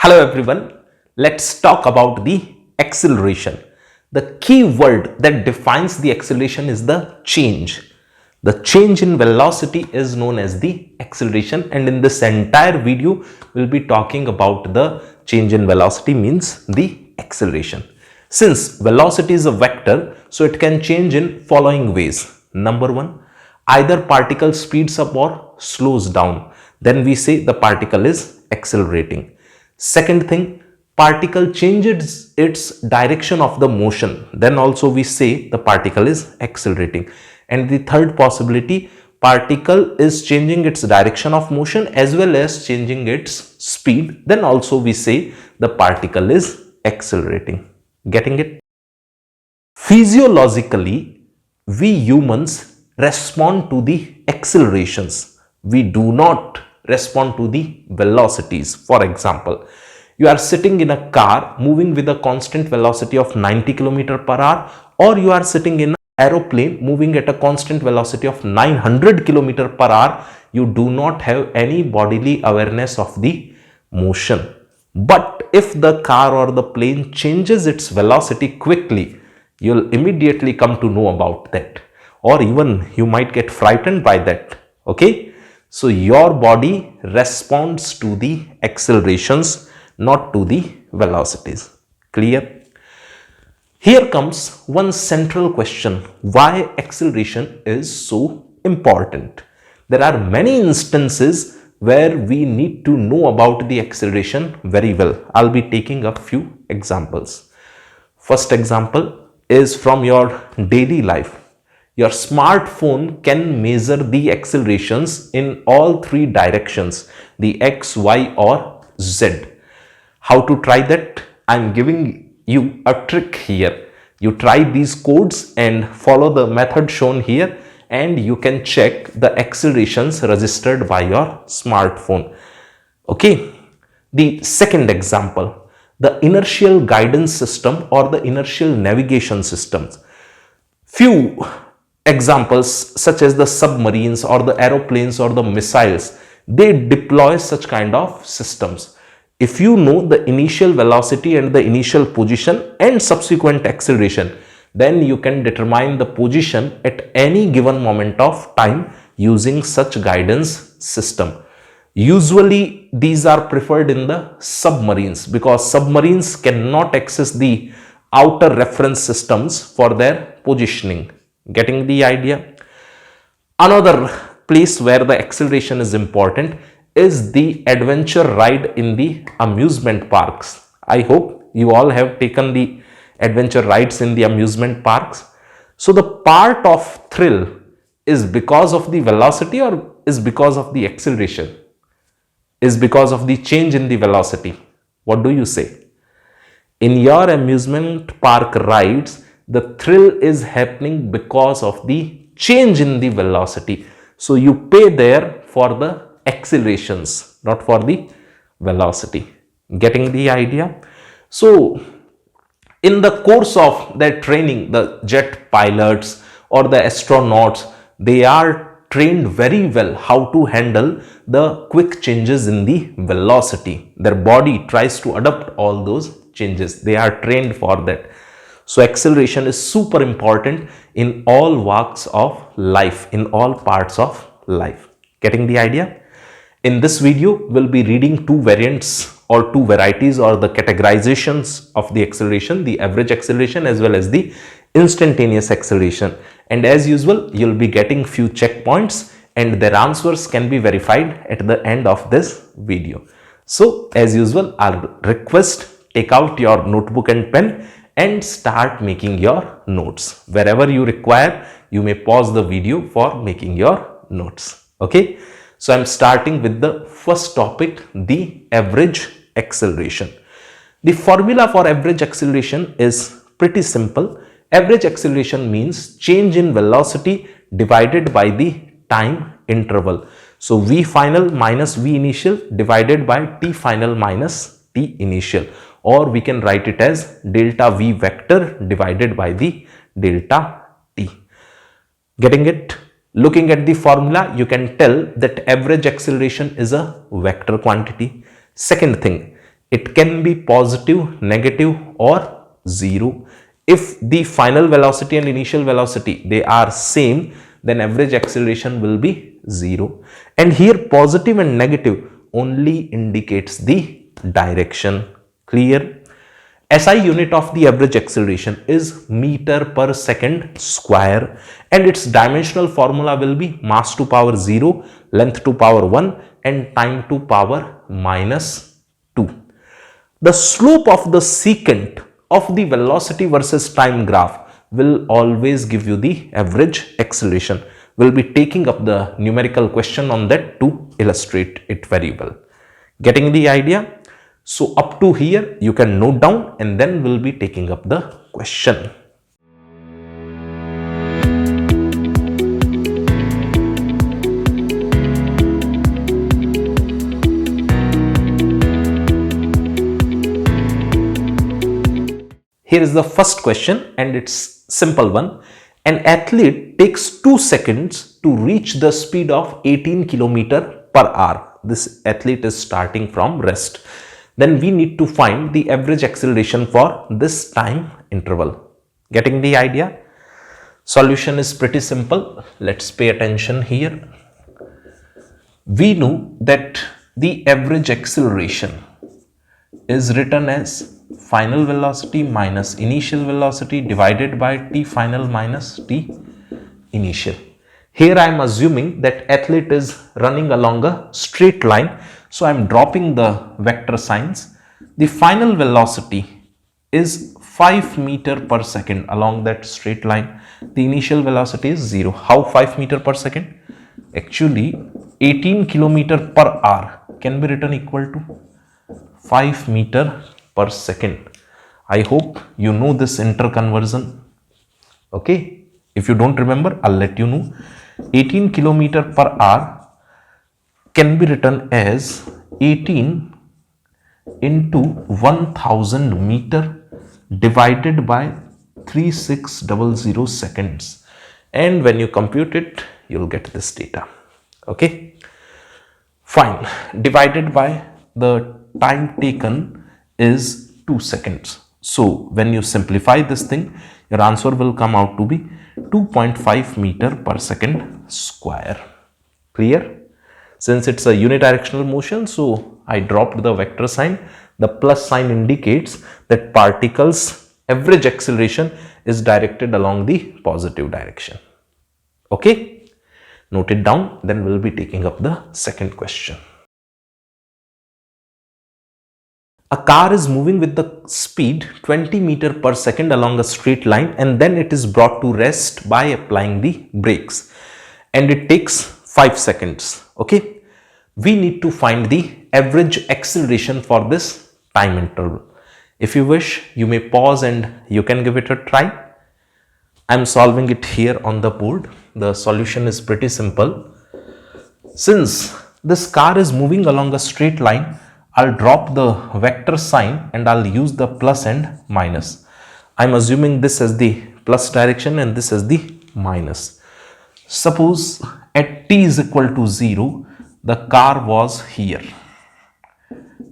Hello everyone, let's talk about the acceleration. The key word that defines the acceleration is the change. The change in velocity is known as the acceleration, and in this entire video we'll be talking about the change in velocity means the acceleration. Since velocity is a vector, so it can change in following ways. Number one, either particle speeds up or slows down, then we say the particle is accelerating. Second thing, particle changes its direction of the motion, then also we say the particle is accelerating. And the third possibility, particle is changing its direction of motion as well as changing its speed, then also we say the particle is accelerating. Getting it? Physiologically, we humans respond to the accelerations. We do not respond to the velocities. For example, you are sitting in a car moving with a constant velocity of 90 km per hour, or you are sitting in an aeroplane moving at a constant velocity of 900 km per hour. You do not have any bodily awareness of the motion. But if the car or the plane changes its velocity quickly, you'll immediately come to know about that, or even you might get frightened by that. Okay, so your body responds to the accelerations, not to the velocities. Clear? Here comes one central question: why acceleration is so important? There are many instances where we need to know about the acceleration very well. I'll be taking a few examples. First example is from your daily life. Your smartphone can measure the accelerations in all three directions, the X, Y or Z. How to try that? I'm giving you a trick here. You try these codes and follow the method shown here, and you can check the accelerations registered by your smartphone. Okay. The second example, the inertial guidance system or the inertial navigation systems. Few examples such as the submarines or the aeroplanes or the missiles, they deploy such kind of systems. If you know the initial velocity and the initial position and subsequent acceleration, then you can determine the position at any given moment of time using such guidance system. Usually these are preferred in the submarines because submarines cannot access the outer reference systems for their positioning. Getting the idea? Another place where the acceleration is important is the adventure ride in the amusement parks. I hope you all have taken the adventure rides in the amusement parks. So the part of thrill is because of the velocity or is because of the acceleration? Is because of the change in the velocity. What do you say? In your amusement park rides, the thrill is happening because of the change in the velocity. So you pay there for the accelerations, not for the velocity. Getting the idea? So in the course of their training, the jet pilots or the astronauts, they are trained very well how to handle the quick changes in the velocity. Their body tries to adapt all those changes. They are trained for that. So acceleration is super important in all walks of life, in all parts of life. Getting the idea? In this video, we'll be reading two variants or two varieties or the categorizations of the acceleration, the average acceleration as well as the instantaneous acceleration. And as usual, you'll be getting few checkpoints and their answers can be verified at the end of this video. So as usual, I'll request take out your notebook and pen and start making your notes. Wherever you require, you may pause the video for making your notes. Okay. So I'm starting with the first topic, the average acceleration. The formula for average acceleration is pretty simple. Average acceleration means change in velocity divided by the time interval. So V final minus V initial divided by T final minus T initial, or we can write it as delta V vector divided by the delta T. Getting it? Looking at the formula, you can tell that average acceleration is a vector quantity. Second thing, It can be positive, negative or zero. If the final velocity and initial velocity, they are same, then average acceleration will be zero. And here positive and negative only indicates the direction. Clear? SI unit of the average acceleration is meter per second square, and its dimensional formula will be mass to power 0, length to power 1 and time to power minus 2. The slope of the secant of the velocity versus time graph will always give you the average acceleration. We'll be taking up the numerical question on that to illustrate it very well. Getting the idea? So up to here you can note down and then we'll be taking up the question. Here is the first question and it's simple one. An athlete takes 2 seconds to reach the speed of 18 km per hour. This athlete is starting from rest. Then we need to find the average acceleration for this time interval. Getting the idea? Solution is pretty simple. Let's pay attention here. We know that the average acceleration is written as final velocity minus initial velocity divided by t final minus t initial. Here I am assuming that athlete is running along a straight line, so I am dropping the vector signs. The final velocity is 5 meter per second along that straight line. The initial velocity is 0. How 5 meter per second? Actually 18 kilometer per hour can be written equal to 5 meter per second. I hope you know this interconversion. Okay, if you don't remember, I'll let you know. 18 kilometer per hour can be written as 18 into 1000 meter divided by 3600 seconds, and when you compute it you'll get this data. Okay, fine. Divided by the time taken is 2 seconds. So when you simplify this thing, your answer will come out to be 2.5 meter per second square. Clear? Since it's a unidirectional motion, so I dropped the vector sign. The plus sign indicates that particles' average acceleration is directed along the positive direction. Okay? Note it down, then we'll be taking up the second question. A car is moving with the speed 20 meter per second along a straight line, and then it is brought to rest by applying the brakes, and it takes 5 seconds. Okay, we need to find the average acceleration for this time interval. If you wish, you may pause and you can give it a try. I am solving it here on the board. The solution is pretty simple. Since this car is moving along a straight line, I'll drop the vector sign and I'll use the plus and minus. I'm assuming this as the plus direction and this as the minus. Suppose at t is equal to 0, the car was here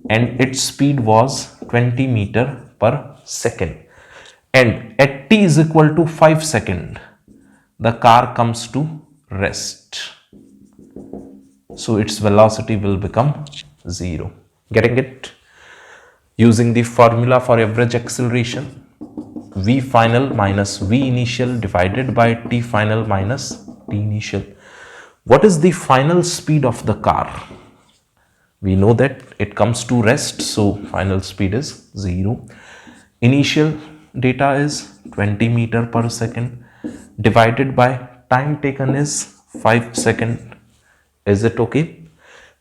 and its speed was 20 meter per second. And at t is equal to 5 seconds, the car comes to rest. So its velocity will become 0. Getting it? Using the formula for average acceleration, v final minus v initial divided by t final minus t initial. What is the final speed of the car? We know that it comes to rest, so final speed is 0. Initial data is 20 meter per second divided by time taken is 5 seconds. Is it okay?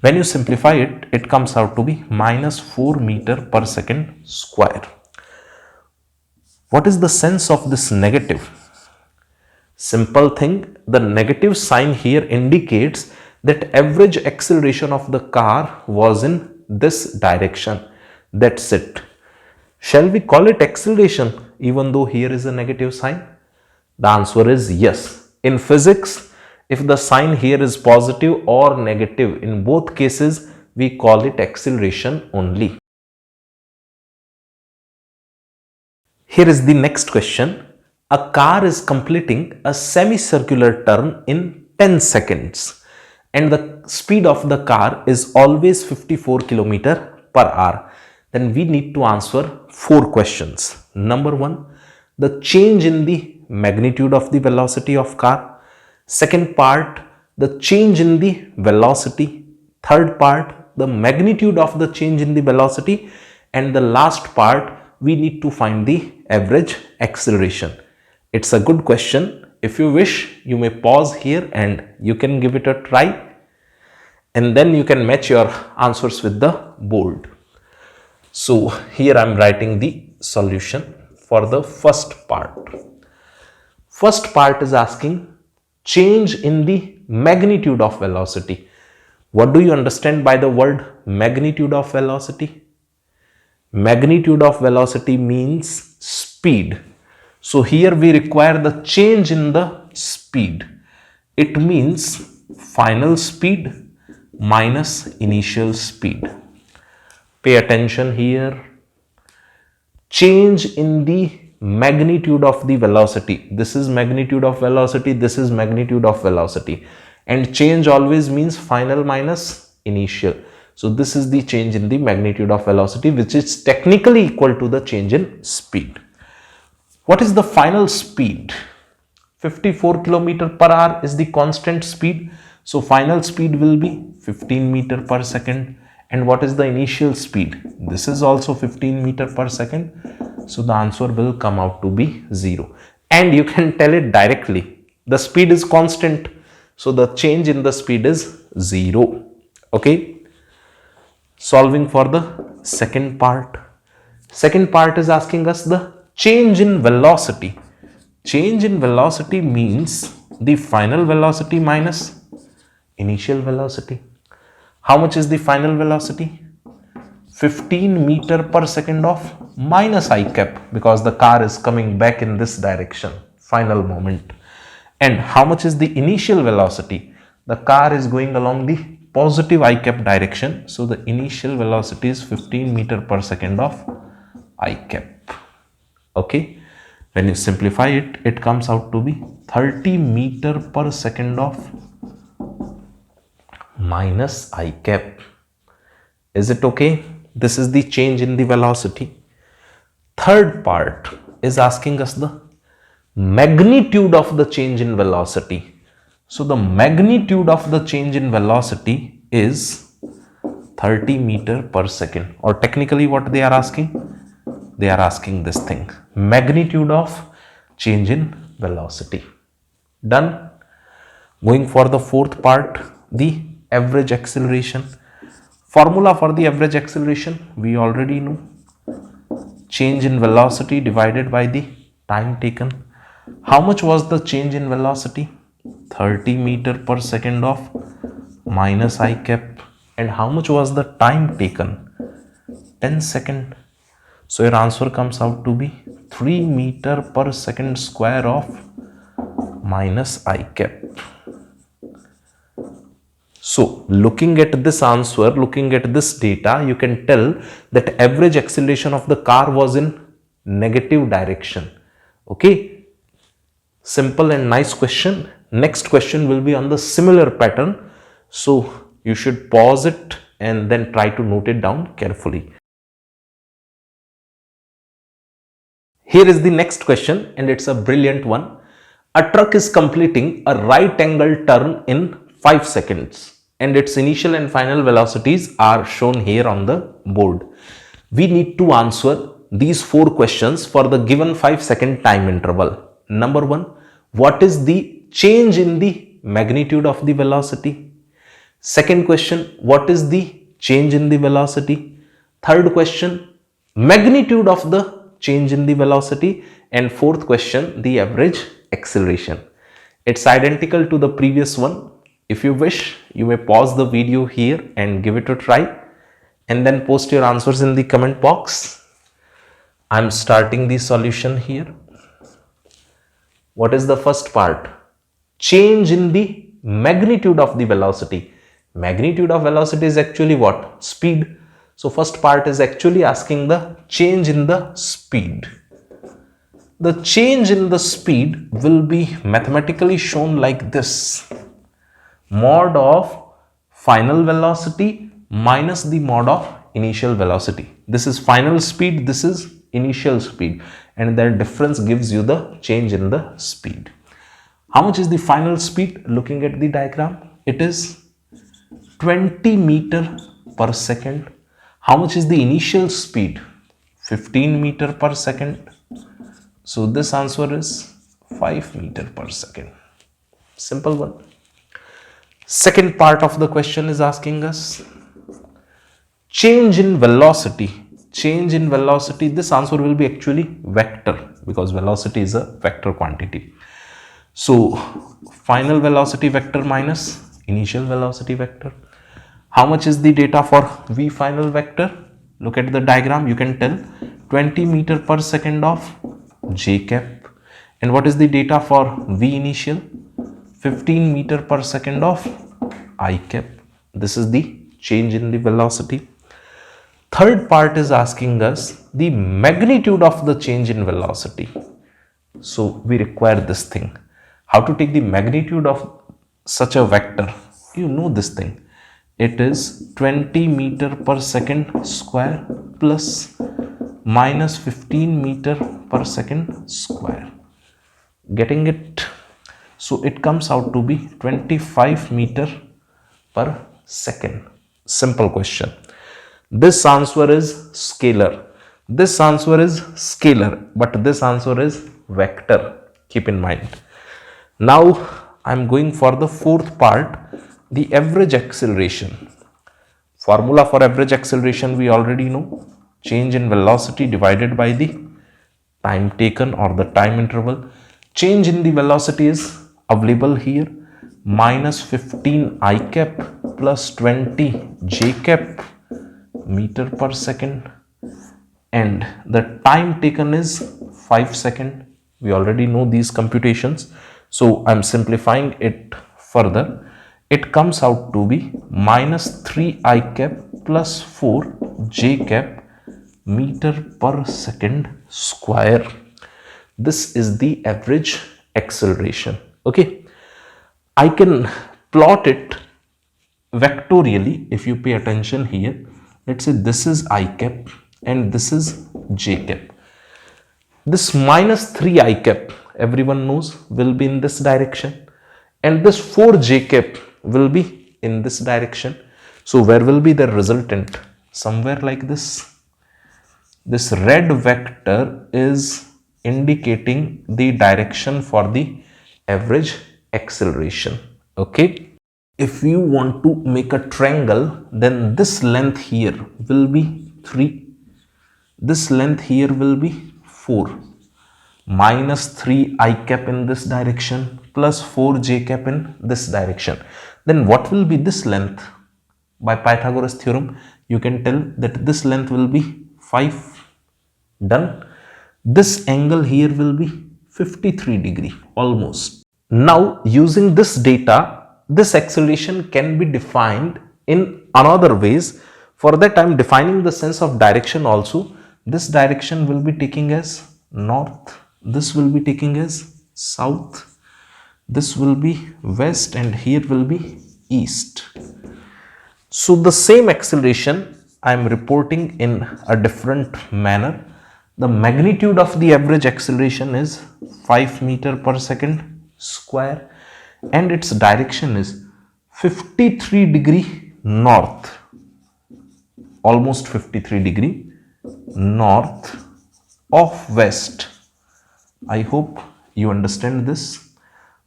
When you simplify it, it comes out to be minus 4 meter per second square. What is the sense of this negative? Simple thing, the negative sign here indicates that average acceleration of the car was in this direction. That's it. Shall we call it acceleration even though here is a negative sign? The answer is yes. In physics, if the sign here is positive or negative, in both cases we call it acceleration only. Here is the next question. A car is completing a semicircular turn in 10 seconds and the speed of the car is always 54 km per hour. Then we need to answer 4 questions. Number 1, the change in the magnitude of the velocity of car. Second part, the change in the velocity. Third part, the magnitude of the change in the velocity. And the last part, we need to find the average acceleration. It's a good question. If you wish, you may pause here and you can give it a try. And then you can match your answers with the board. So here I'm writing the solution for the first part. First part is asking change in the magnitude of velocity. What do you understand by the word magnitude of velocity? Magnitude of velocity means speed. So here we require the change in the speed. It means final speed minus initial speed. Pay attention here. Change in the magnitude of the velocity. This is magnitude of velocity. This is magnitude of velocity. And change always means final minus initial. So this is the change in the magnitude of velocity, which is technically equal to the change in speed. What is the final speed? 54 km per hour is the constant speed. So final speed will be 15 meter per second. And what is the initial speed? This is also 15 meter per second. So the answer will come out to be 0. And you can tell it directly. The speed is constant. So the change in the speed is 0. Okay. Solving for the second part. Second part is asking us the change in velocity. Change in velocity means the final velocity minus initial velocity. How much is the final velocity? 15 meter per second of minus I cap, because the car is coming back in this direction, final moment. And how much is the initial velocity? The car is going along the positive I cap direction. So the initial velocity is 15 meter per second of I cap. Okay. When you simplify it, it comes out to be 30 meter per second of minus I cap. Is it okay? This is the change in the velocity. Third part is asking us the magnitude of the change in velocity. So the magnitude of the change in velocity is 30 meter per second, or technically what they are asking? They are asking this thing, magnitude of change in velocity. Done. Going for the fourth part, the average acceleration. Formula for the average acceleration we already know. Change in velocity divided by the time taken. How much was the change in velocity? 30 meter per second of minus I cap. And how much was the time taken? 10 seconds. So your answer comes out to be 3 meter per second square of minus I cap. So looking at this answer, looking at this data, you can tell that average acceleration of the car was in negative direction. Okay. Simple and nice question. Next question will be on the similar pattern. So you should pause it and then try to note it down carefully. Here is the next question, and it's a brilliant one. A truck is completing a right angle turn in 5 seconds and its initial and final velocities are shown here on the board. We need to answer these 4 questions for the given 5-second time interval. Number 1, what is the change in the magnitude of the velocity? Second question, what is the change in the velocity? Third question, magnitude of the change in the velocity. And fourth question, the average acceleration. It's identical to the previous one. If you wish, you may pause the video here and give it a try and then post your answers in the comment box. I'm starting the solution here. What is the first part? Change in the magnitude of the velocity. Magnitude of velocity is actually what? Speed. So first part is actually asking the change in the speed. The change in the speed will be mathematically shown like this: mod of final velocity minus the mod of initial velocity. This is final speed, this is initial speed, and their difference gives you the change in the speed. How much is the final speed? Looking at the diagram, it is 20 meter per second. How much is the initial speed? 15 meter per second. So this answer is 5 meter per second. Simple one. Second part of the question is asking us change in velocity. Change in velocity, this answer will be actually vector, because velocity is a vector quantity. So final velocity vector minus initial velocity vector. How much is the data for v final vector? Look at the diagram, you can tell 20 meter per second of j cap. And what is the data for v initial? 15 meter per second of I cap. This is the change in the velocity. Third part is asking us the magnitude of the change in velocity. So we require this thing. How to take the magnitude of such a vector? You know this thing. It is 20 meter per second square plus minus 15 meter per second square. Getting it? So it comes out to be 25 meter per second. Simple question. This answer is scalar. This answer is scalar, but this answer is vector. Keep in mind. Now I am going for the fourth part, the average acceleration. Formula for average acceleration we already know. Change in velocity divided by the time taken or the time interval. Change in the velocity is available here, minus 15 I cap plus 20 j cap meter per second, and the time taken is 5 seconds. We already know these computations, so I'm simplifying it further. It comes out to be minus 3 I cap plus 4 j cap meter per second square. This is the average acceleration. Okay, I can plot it vectorially if you pay attention here. Let's say this is I cap and this is j cap. This minus 3 I cap, everyone knows, will be in this direction, and this 4 j cap will be in this direction. So where will be the resultant? Somewhere like this. This red vector is indicating the direction for the average acceleration. Okay. If you want to make a triangle, then this length here will be 3. This length here will be 4. Minus 3 I cap in this direction plus 4 j cap in this direction. Then what will be this length? By Pythagoras theorem, you can tell that this length will be 5. Done. This angle here will be 53 degree almost. Now using this data, this acceleration can be defined in another ways. For that I am defining the sense of direction also. This direction will be taking as north, this will be taking as south, this will be west, and here will be east. So the same acceleration I am reporting in a different manner. The magnitude of the average acceleration is 5 meter per second square, and its direction is 53 degree north, almost 53 degree north of west. I hope you understand this.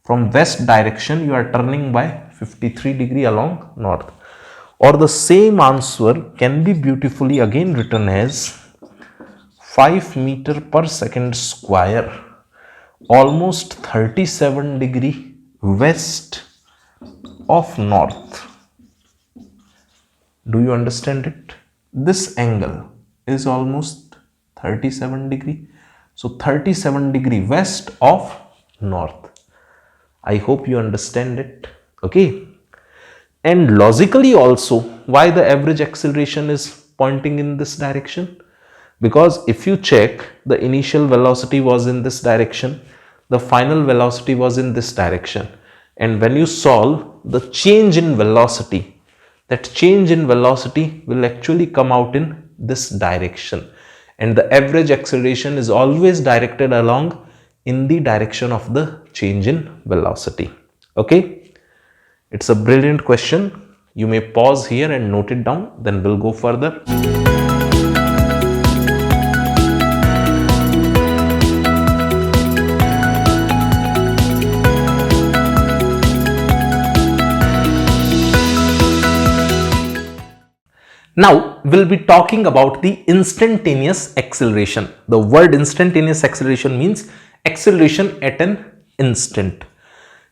From west direction you are turning by 53 degree along north, or the same answer can be beautifully again written as 5 meter per second square, almost 37 degree west of north. Do you understand it? This angle is almost 37 degree. So 37 degree west of north. I hope you understand it. Okay. And logically also, why the average acceleration is pointing in this direction? because if you check, the initial velocity was in this direction, the final velocity was in this direction, and when you solve the change in velocity, that change in velocity will actually come out in this direction, and the average acceleration is always directed along in the direction of the change in velocity. Okay, it's a brilliant question. You may pause here and note it down, then we'll go further. Now we'll be talking about the instantaneous acceleration. The word instantaneous acceleration means acceleration at an instant.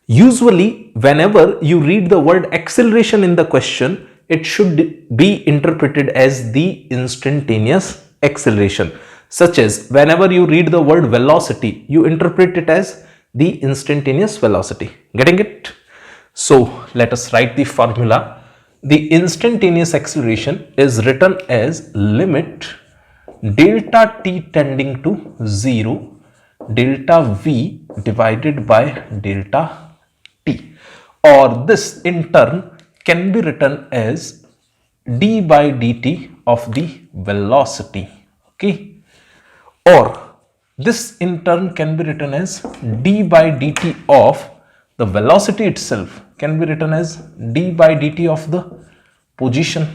Usually, whenever you read the word acceleration in the question, it should be interpreted as the instantaneous acceleration. Such as, whenever you read the word velocity, you interpret it as the instantaneous velocity. Getting it? So, let us write the formula. The instantaneous acceleration is written as limit delta t tending to 0 delta v divided by delta t, or this in turn can be written as d by dt of the velocity. Okay, or this in turn can be written as d by dt of the velocity itself, can be written as d by dt of the position.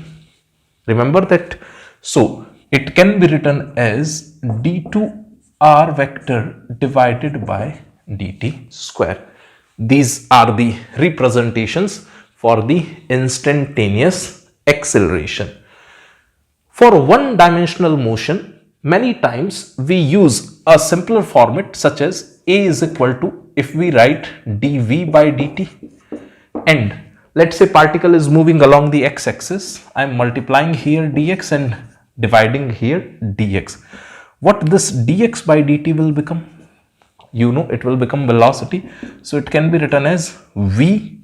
Remember that. So it can be written as d2r vector divided by dt square. These are the representations for the instantaneous acceleration. For one dimensional motion, many times we use a simpler format such as a is equal to, if we write dv by dt, and let's say particle is moving along the x-axis, I am multiplying here dx and dividing here dx. What this dx by dt will become? You know, it will become velocity. So it can be written as v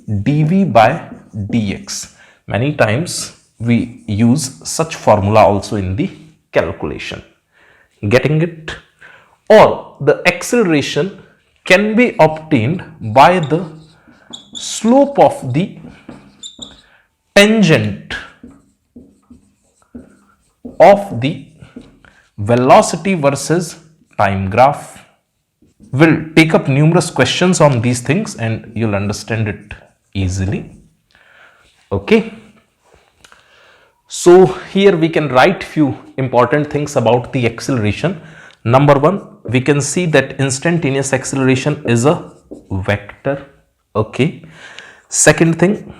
dv by dx. Many times we use such formula also in the calculation. Getting it? Or the acceleration can be obtained by the slope of the tangent of the velocity versus time graph. We'll take up numerous questions on these things and you'll understand it easily. Okay. So here we can write few important things about the acceleration. Number one, we can see that instantaneous acceleration is a vector. Okay. Second thing,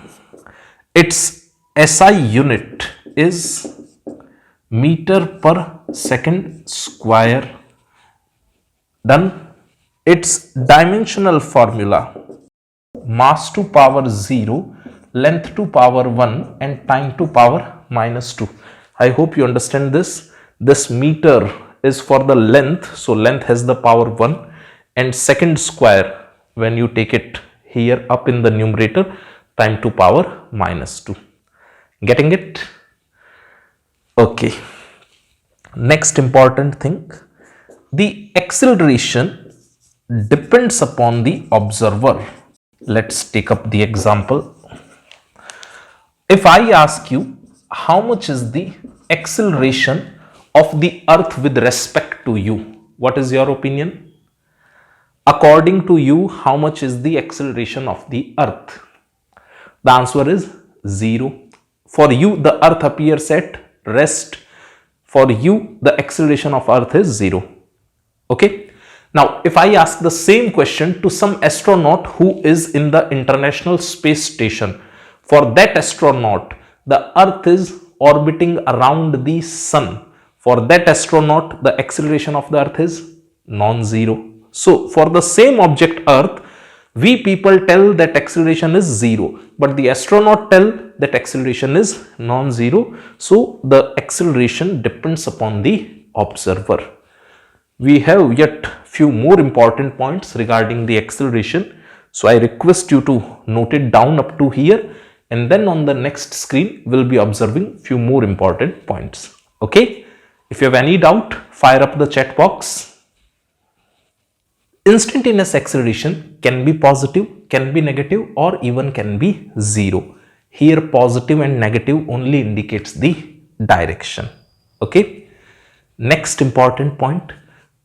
its SI unit is meter per second square. Done. Its dimensional formula, mass to power 0, length to power 1 and time to power minus 2. I hope you understand this. This meter is for the length, so length has the power 1, and second square, when you take it here up in the numerator, time to power minus 2. Getting it? Okay. Next important thing, the acceleration depends upon the observer. Let's take up the example. If I ask you how much is the acceleration of the earth with respect to you, what is your opinion? According to you, how much is the acceleration of the earth? The answer is 0. For you, the earth appears at rest. For you, the acceleration of earth is 0. Okay. Now, if I ask the same question to some astronaut who is in the International Space Station, for that astronaut, the earth is orbiting around the sun. For that astronaut, the acceleration of the earth is non-zero. So, for the same object earth, we people tell that acceleration is 0, but the astronaut tell that acceleration is non-zero. So, the acceleration depends upon the observer. We have yet few more important points regarding the acceleration. So I request you to note it down up to here, and then on the next screen we'll be observing few more important points. Okay. If you have any doubt, fire up the chat box. Instantaneous acceleration can be positive, can be negative, or even can be zero. Here positive and negative only indicates the direction. Okay. Next important point,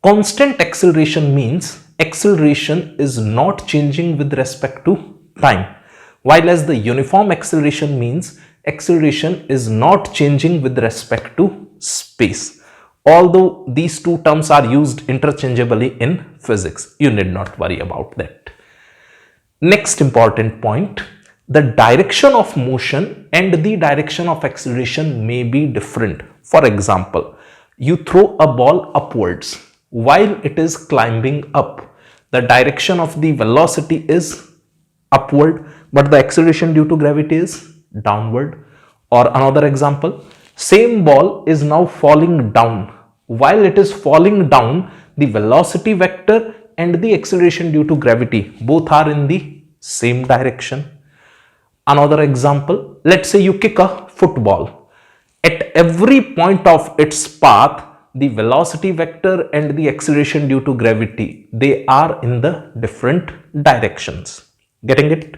constant acceleration means acceleration is not changing with respect to time, while as the uniform acceleration means acceleration is not changing with respect to space. Although these two terms are used interchangeably in physics, you need not worry about that. Next important point, the direction of motion and the direction of acceleration may be different. For example, you throw a ball upwards while it is climbing up. The direction of the velocity is upward, but the acceleration due to gravity is downward. Or another example, same ball is now falling down. While it is falling down, the velocity vector and the acceleration due to gravity both are in the same direction. Another example, let's say you kick a football. At every point of its path, the velocity vector and the acceleration due to gravity, they are in the different directions. Getting it?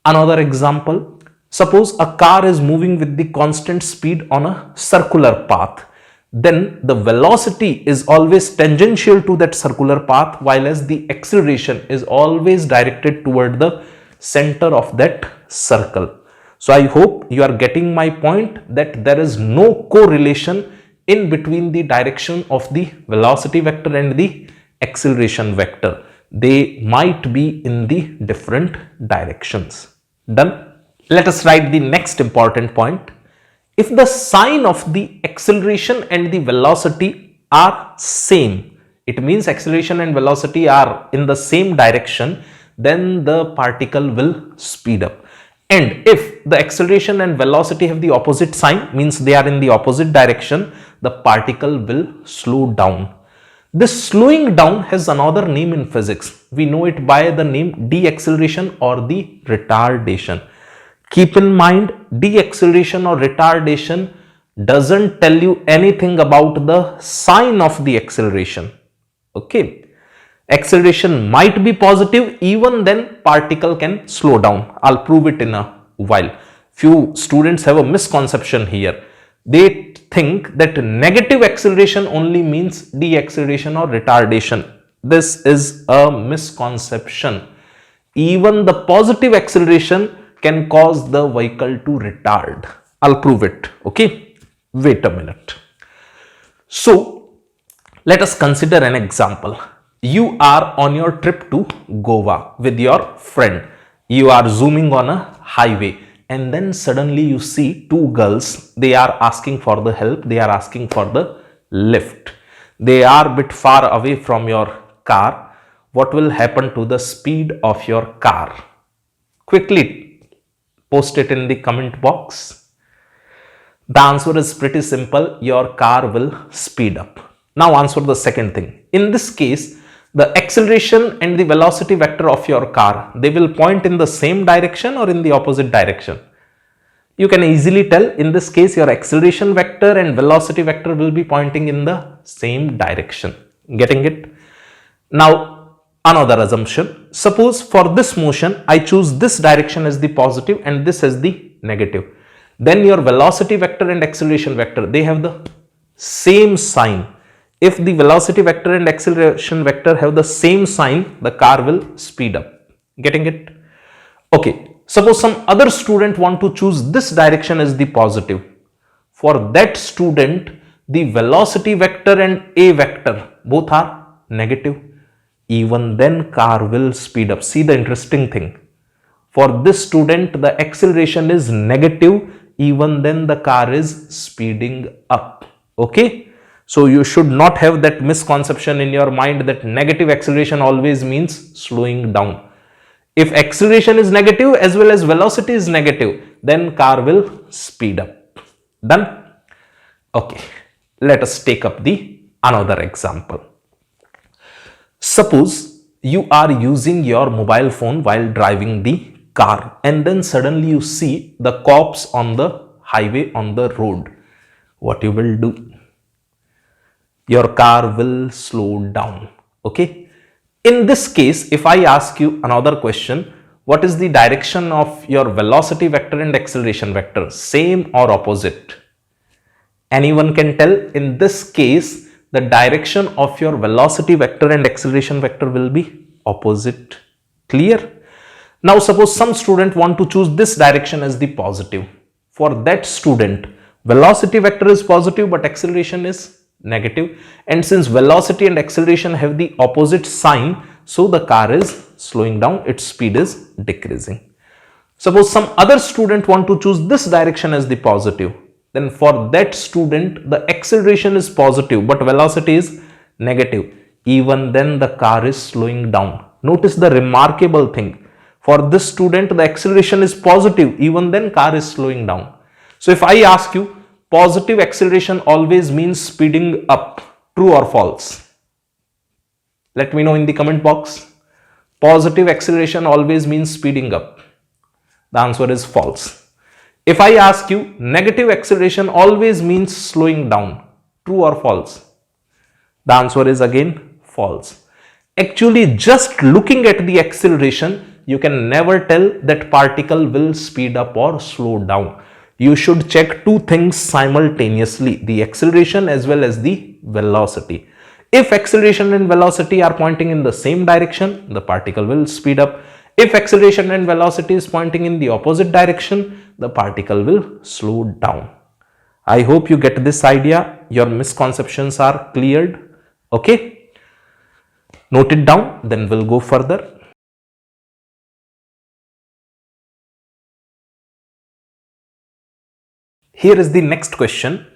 Another example, suppose a car is moving with the constant speed on a circular path. Then the velocity is always tangential to that circular path, while as the acceleration is always directed toward the center of that circle. So I hope you are getting my point that there is no correlation in between the direction of the velocity vector and the acceleration vector. They might be in the different directions. Done? Let us write the next important point. If the sign of the acceleration and the velocity are same, it means acceleration and velocity are in the same direction, then the particle will speed up. And if the acceleration and velocity have the opposite sign, means they are in the opposite direction, the particle will slow down. This slowing down has another name in physics. We know it by the name deceleration or the retardation. Keep in mind, deceleration or retardation doesn't tell you anything about the sign of the acceleration. Okay. Acceleration might be positive, even then particle can slow down. I'll prove it in a while. Few students have a misconception here. They think that negative acceleration only means deceleration or retardation. This is a misconception. Even the positive acceleration can cause the vehicle to retard. I'll prove it. Okay. Wait a minute. So let us consider an example. You are on your trip to Goa with your friend. You are zooming on a highway and then suddenly you see two girls. They are asking for the help. They are asking for the lift. They are a bit far away from your car. What will happen to the speed of your car? Quickly post it in the comment box. The answer is pretty simple. Your car will speed up. Now answer the second thing. In this case, the acceleration and the velocity vector of your car, they will point in the same direction or in the opposite direction. You can easily tell. In this case, your acceleration vector and velocity vector will be pointing in the same direction. Getting it? Now, another assumption. Suppose for this motion, I choose this direction as the positive and this as the negative. Then your velocity vector and acceleration vector, they have the same sign. If the velocity vector and acceleration vector have the same sign, the car will speed up. Getting it? Okay. Suppose some other student want to choose this direction as the positive. For that student, the velocity vector and a vector both are negative. Even then car will speed up. See the interesting thing. For this student, the acceleration is negative. Even then the car is speeding up. Okay. So you should not have that misconception in your mind that negative acceleration always means slowing down. If acceleration is negative as well as velocity is negative, then car will speed up. Done? Okay. Let us take up the another example. Suppose you are using your mobile phone while driving the car and then suddenly you see the cops on the highway on the road. What you will do? your car will slow down. Okay, in this case, if I ask you another question, what is the direction of your velocity vector and acceleration vector, same or opposite? Anyone can tell? In this case, the direction of your velocity vector and acceleration vector will be opposite. Clear? Now suppose some student want to choose this direction as the positive. For that student, velocity vector is positive but acceleration is negative, and since velocity and acceleration have the opposite sign, so the car is slowing down, its speed is decreasing. Suppose some other student want to choose this direction as the positive, then for that student the acceleration is positive but velocity is negative. Even then the car is slowing down. Notice the remarkable thing. For this student the acceleration is positive, even then car is slowing down. So if I ask you, positive acceleration always means speeding up, true or false? Let me know in the comment box. Positive acceleration always means speeding up. The answer is false. If I ask you, negative acceleration always means slowing down, true or false? The answer is again false. Actually, just looking at the acceleration, you can never tell that particle will speed up or slow down. You should check two things simultaneously, the acceleration as well as the velocity. If acceleration and velocity are pointing in the same direction, the particle will speed up. If acceleration and velocity is pointing in the opposite direction, the particle will slow down. I hope you get this idea. Your misconceptions are cleared. Okay? Note it down, then we'll go further. Here is the next question.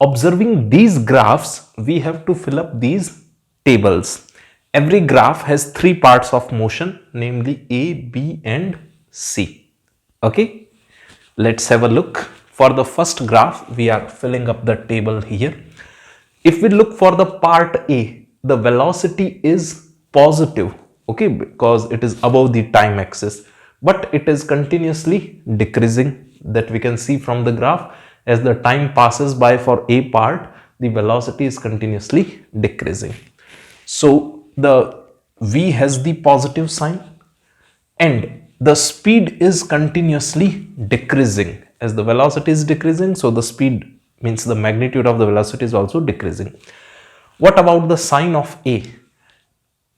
Observing these graphs, we have to fill up these tables. Every graph has three parts of motion, namely A, B and C. Okay, let's have a look. For the first graph, we are filling up the table here. If we look for the part A, the velocity is positive, okay, because it is above the time axis, but it is continuously decreasing. That we can see from the graph. As the time passes by for A part, the velocity is continuously decreasing. So the V has the positive sign and the speed is continuously decreasing. As the velocity is decreasing, so the speed, means the magnitude of the velocity, is also decreasing. What about the sign of A?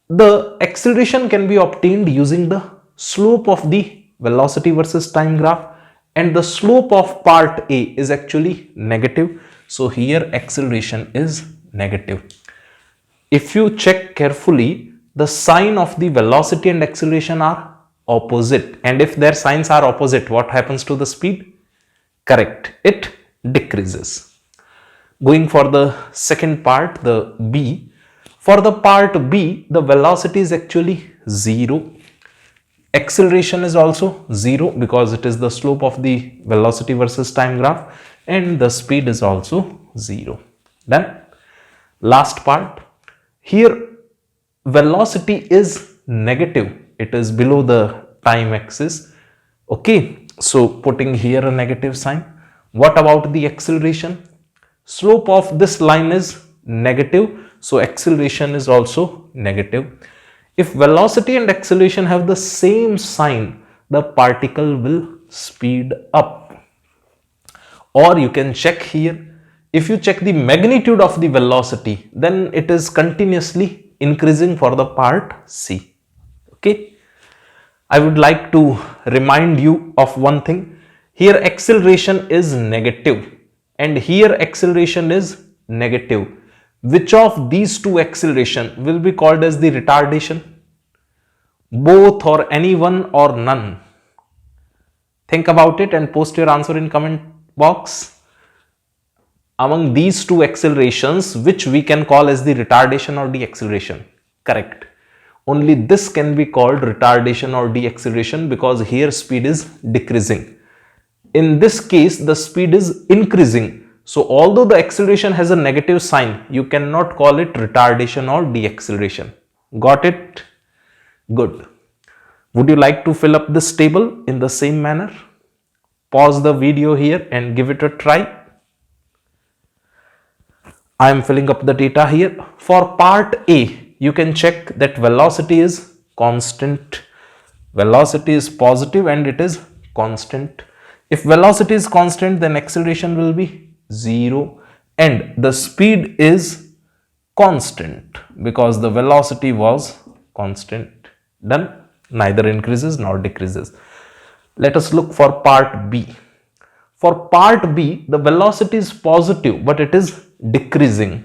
The acceleration can be obtained using the slope of the velocity versus time graph, and the slope of part A is actually negative, so here acceleration is negative. If you check carefully, the sign of the velocity and acceleration are opposite, and if their signs are opposite, what happens to the speed? Correct, it decreases. Going for the second part, the B. For the part B, the velocity is actually 0. Acceleration is also 0 because it is the slope of the velocity versus time graph, and the speed is also 0. Done. Last part. Here velocity is negative. It is below the time axis. Okay. So putting here a negative sign. What about the acceleration? Slope of this line is negative. So acceleration is also negative. If velocity and acceleration have the same sign, the particle will speed up. Or you can check here. If you check the magnitude of the velocity, then it is continuously increasing for the part C. Okay. I would like to remind you of one thing. Here acceleration is negative and here acceleration is negative. Which of these two acceleration will be called as the retardation? Both or any one or none? Think about it and post your answer in comment box. Among these two accelerations, which we can call as the retardation or deceleration? Correct. Only this can be called retardation or deceleration because here speed is decreasing. In this case, the speed is increasing. So although the acceleration has a negative sign, you cannot call it retardation or deceleration. Got it? Good. Would you like to fill up this table in the same manner? Pause the video here and give it a try. I am filling up the data here. For part A, you can check that velocity is constant, velocity is positive and it is constant. If velocity is constant, then acceleration will be 0 and the speed is constant because the velocity was constant. Done. Neither increases nor decreases. Let us look for part B. For part B, the velocity is positive, but it is decreasing.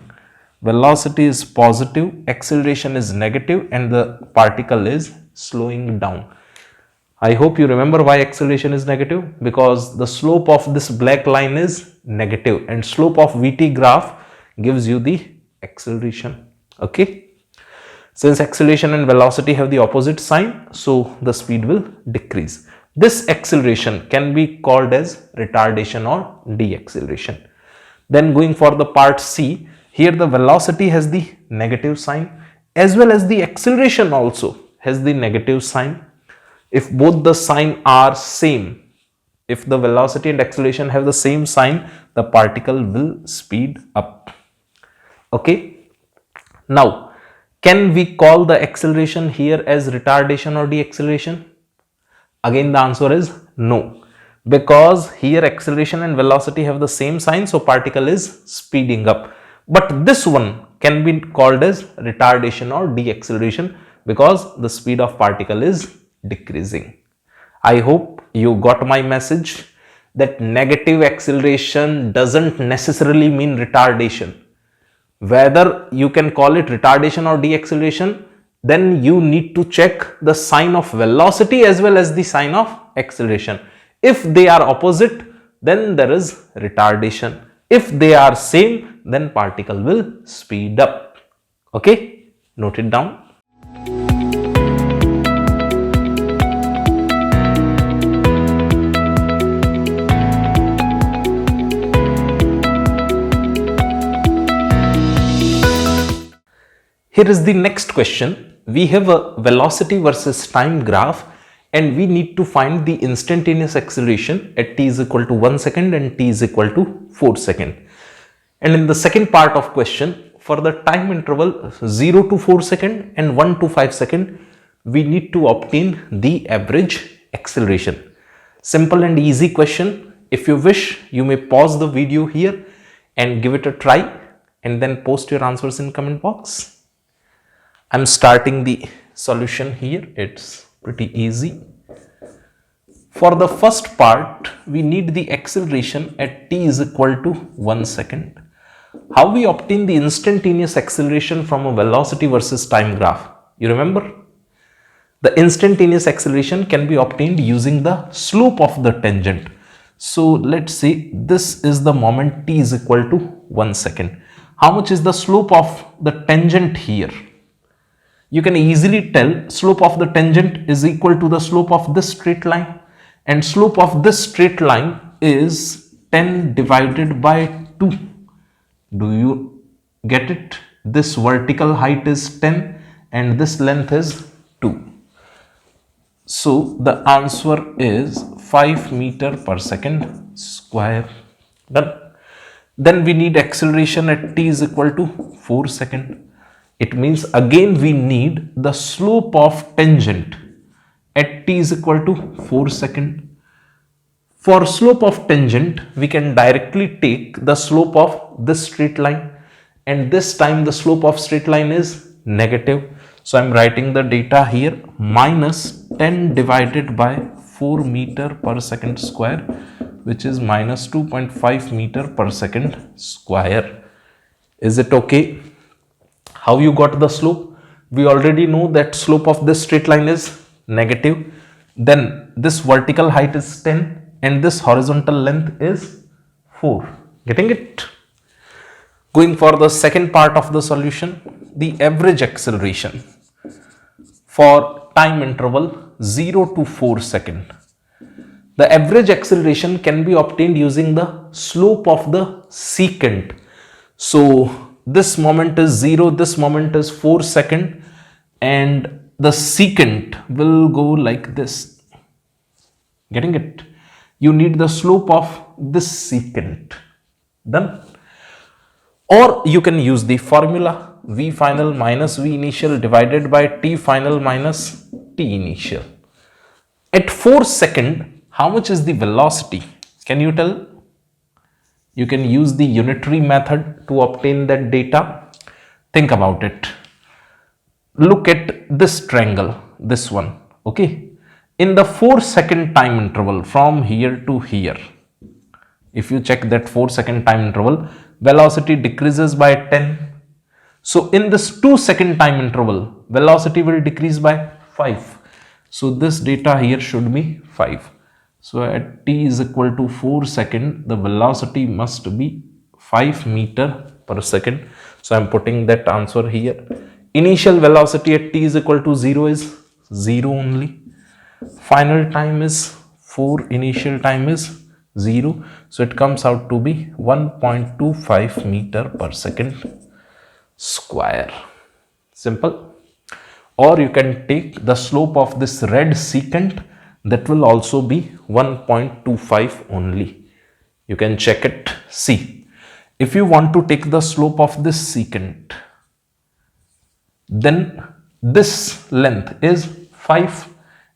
Velocity is positive, acceleration is negative, and the particle is slowing down. I hope you remember why acceleration is negative, because the slope of this black line is negative and slope of VT graph gives you the acceleration. Okay. Since acceleration and velocity have the opposite sign, so the speed will decrease. This acceleration can be called as retardation or deceleration. Then going for the part C, here the velocity has the negative sign as well as the acceleration also has the negative sign. If both the sign are same, if the velocity and acceleration have the same sign, the particle will speed up. Okay. Now, can we call the acceleration here as retardation or deceleration? Again, the answer is no, because here acceleration and velocity have the same sign, so particle is speeding up. But this one can be called as retardation or deceleration because the speed of particle is decreasing. I hope you got my message that negative acceleration doesn't necessarily mean retardation. Whether you can call it retardation or deceleration, then you need to check the sign of velocity as well as the sign of acceleration. If they are opposite, then there is retardation. If they are same, then particle will speed up. Okay, note it down. Here is the next question. We have a velocity versus time graph and we need to find the instantaneous acceleration at t is equal to 1 second and t is equal to 4 seconds. And in the second part of question, for the time interval 0 to 4 second and 1 to 5 second, we need to obtain the average acceleration. Simple and easy question. If you wish, you may pause the video here and give it a try and then post your answers in comment box. I'm starting the solution here. It's pretty easy. For the first part, we need the acceleration at t is equal to 1 second. How we obtain the instantaneous acceleration from a velocity versus time graph? You remember? The instantaneous acceleration can be obtained using the slope of the tangent. So let's say this is the moment t is equal to 1 second. How much is the slope of the tangent here? You can easily tell slope of the tangent is equal to the slope of this straight line, and slope of this straight line is 10 divided by 2. Do you get it? This vertical height is 10 and this length is 2. So the answer is 5 meter per second square. Done. Then we need acceleration at t is equal to 4 seconds. It means again we need the slope of tangent at t is equal to 4 seconds. For slope of tangent, we can directly take the slope of this straight line, and this time the slope of straight line is negative. So I'm writing the data here, minus 10 divided by 4 meter per second square, which is minus 2.5 meter per second square. Is it okay? How you got the slope? We already know that slope of this straight line is negative. Then this vertical height is 10 and this horizontal length is 4. Getting it? Going for the second part of the solution, the average acceleration for time interval 0 to 4 seconds. The average acceleration can be obtained using the slope of the secant. So this moment is 0, this moment is 4 seconds, and the secant will go like this. Getting it? You need the slope of this secant. Done. Or you can use the formula V final minus V initial divided by T final minus T initial. At 4 second, how much is the velocity? Can you tell? You can use the unitary method to obtain that data. Think about it. Look at this triangle, this one, okay? In the 4-second time interval from here to here, if you check that 4-second time interval, velocity decreases by 10. So in this 2-second time interval, velocity will decrease by 5. So this data here should be 5. So at t is equal to 4 second, the velocity must be 5 meter per second. So I am putting that answer here. Initial velocity at t is equal to 0 is 0 only. Final time is 4, initial time is 0. So it comes out to be 1.25 meter per second square. Simple. Or you can take the slope of this red secant, that will also be 1.25 only. You can check it. See, if you want to take the slope of this secant, then this length is 5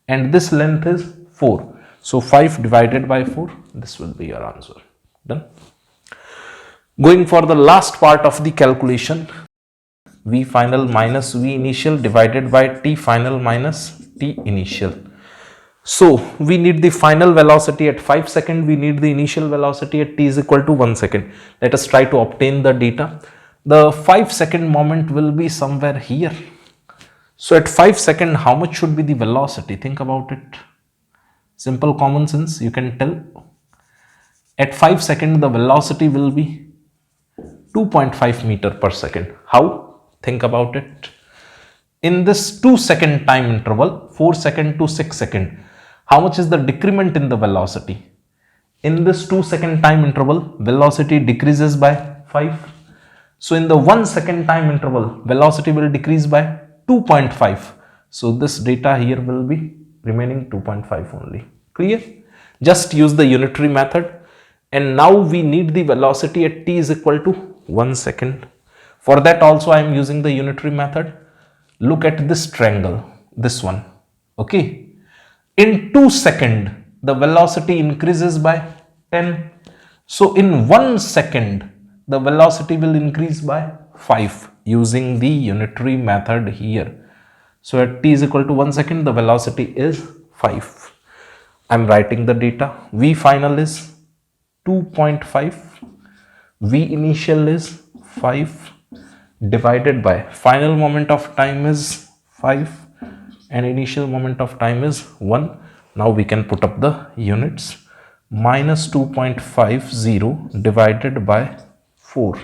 and this length is 4. So 5 divided by 4, this will be your answer. Done. Going for the last part of the calculation, V final minus V initial divided by T final minus T initial. So we need the final velocity at 5 seconds, we need the initial velocity at t is equal to 1 second. Let us try to obtain the data. The 5-second moment will be somewhere here. So at 5 seconds, how much should be the velocity? Think about it. Simple common sense, you can tell. At 5 seconds, the velocity will be 2.5 meter per second. How? Think about it. In this 2-second time interval, 4 second to 6 second, how much is the decrement in the velocity? In this 2-second time interval, velocity decreases by 5. So in the 1-second time interval, velocity will decrease by 2.5. So this data here will be remaining 2.5 only. Clear? Just use the unitary method. And now we need the velocity at t is equal to 1 second. For that also I am using the unitary method. Look at this triangle, this one, okay? In 2 seconds, the velocity increases by 10. So in 1 second, the velocity will increase by 5 using the unitary method here. So at t is equal to 1 second, the velocity is 5. I am writing the data. V final is 2.5, V initial is 5 divided by final moment of time is 5 and initial moment of time is 1. Now we can put up the units. Minus 2.50 divided by 4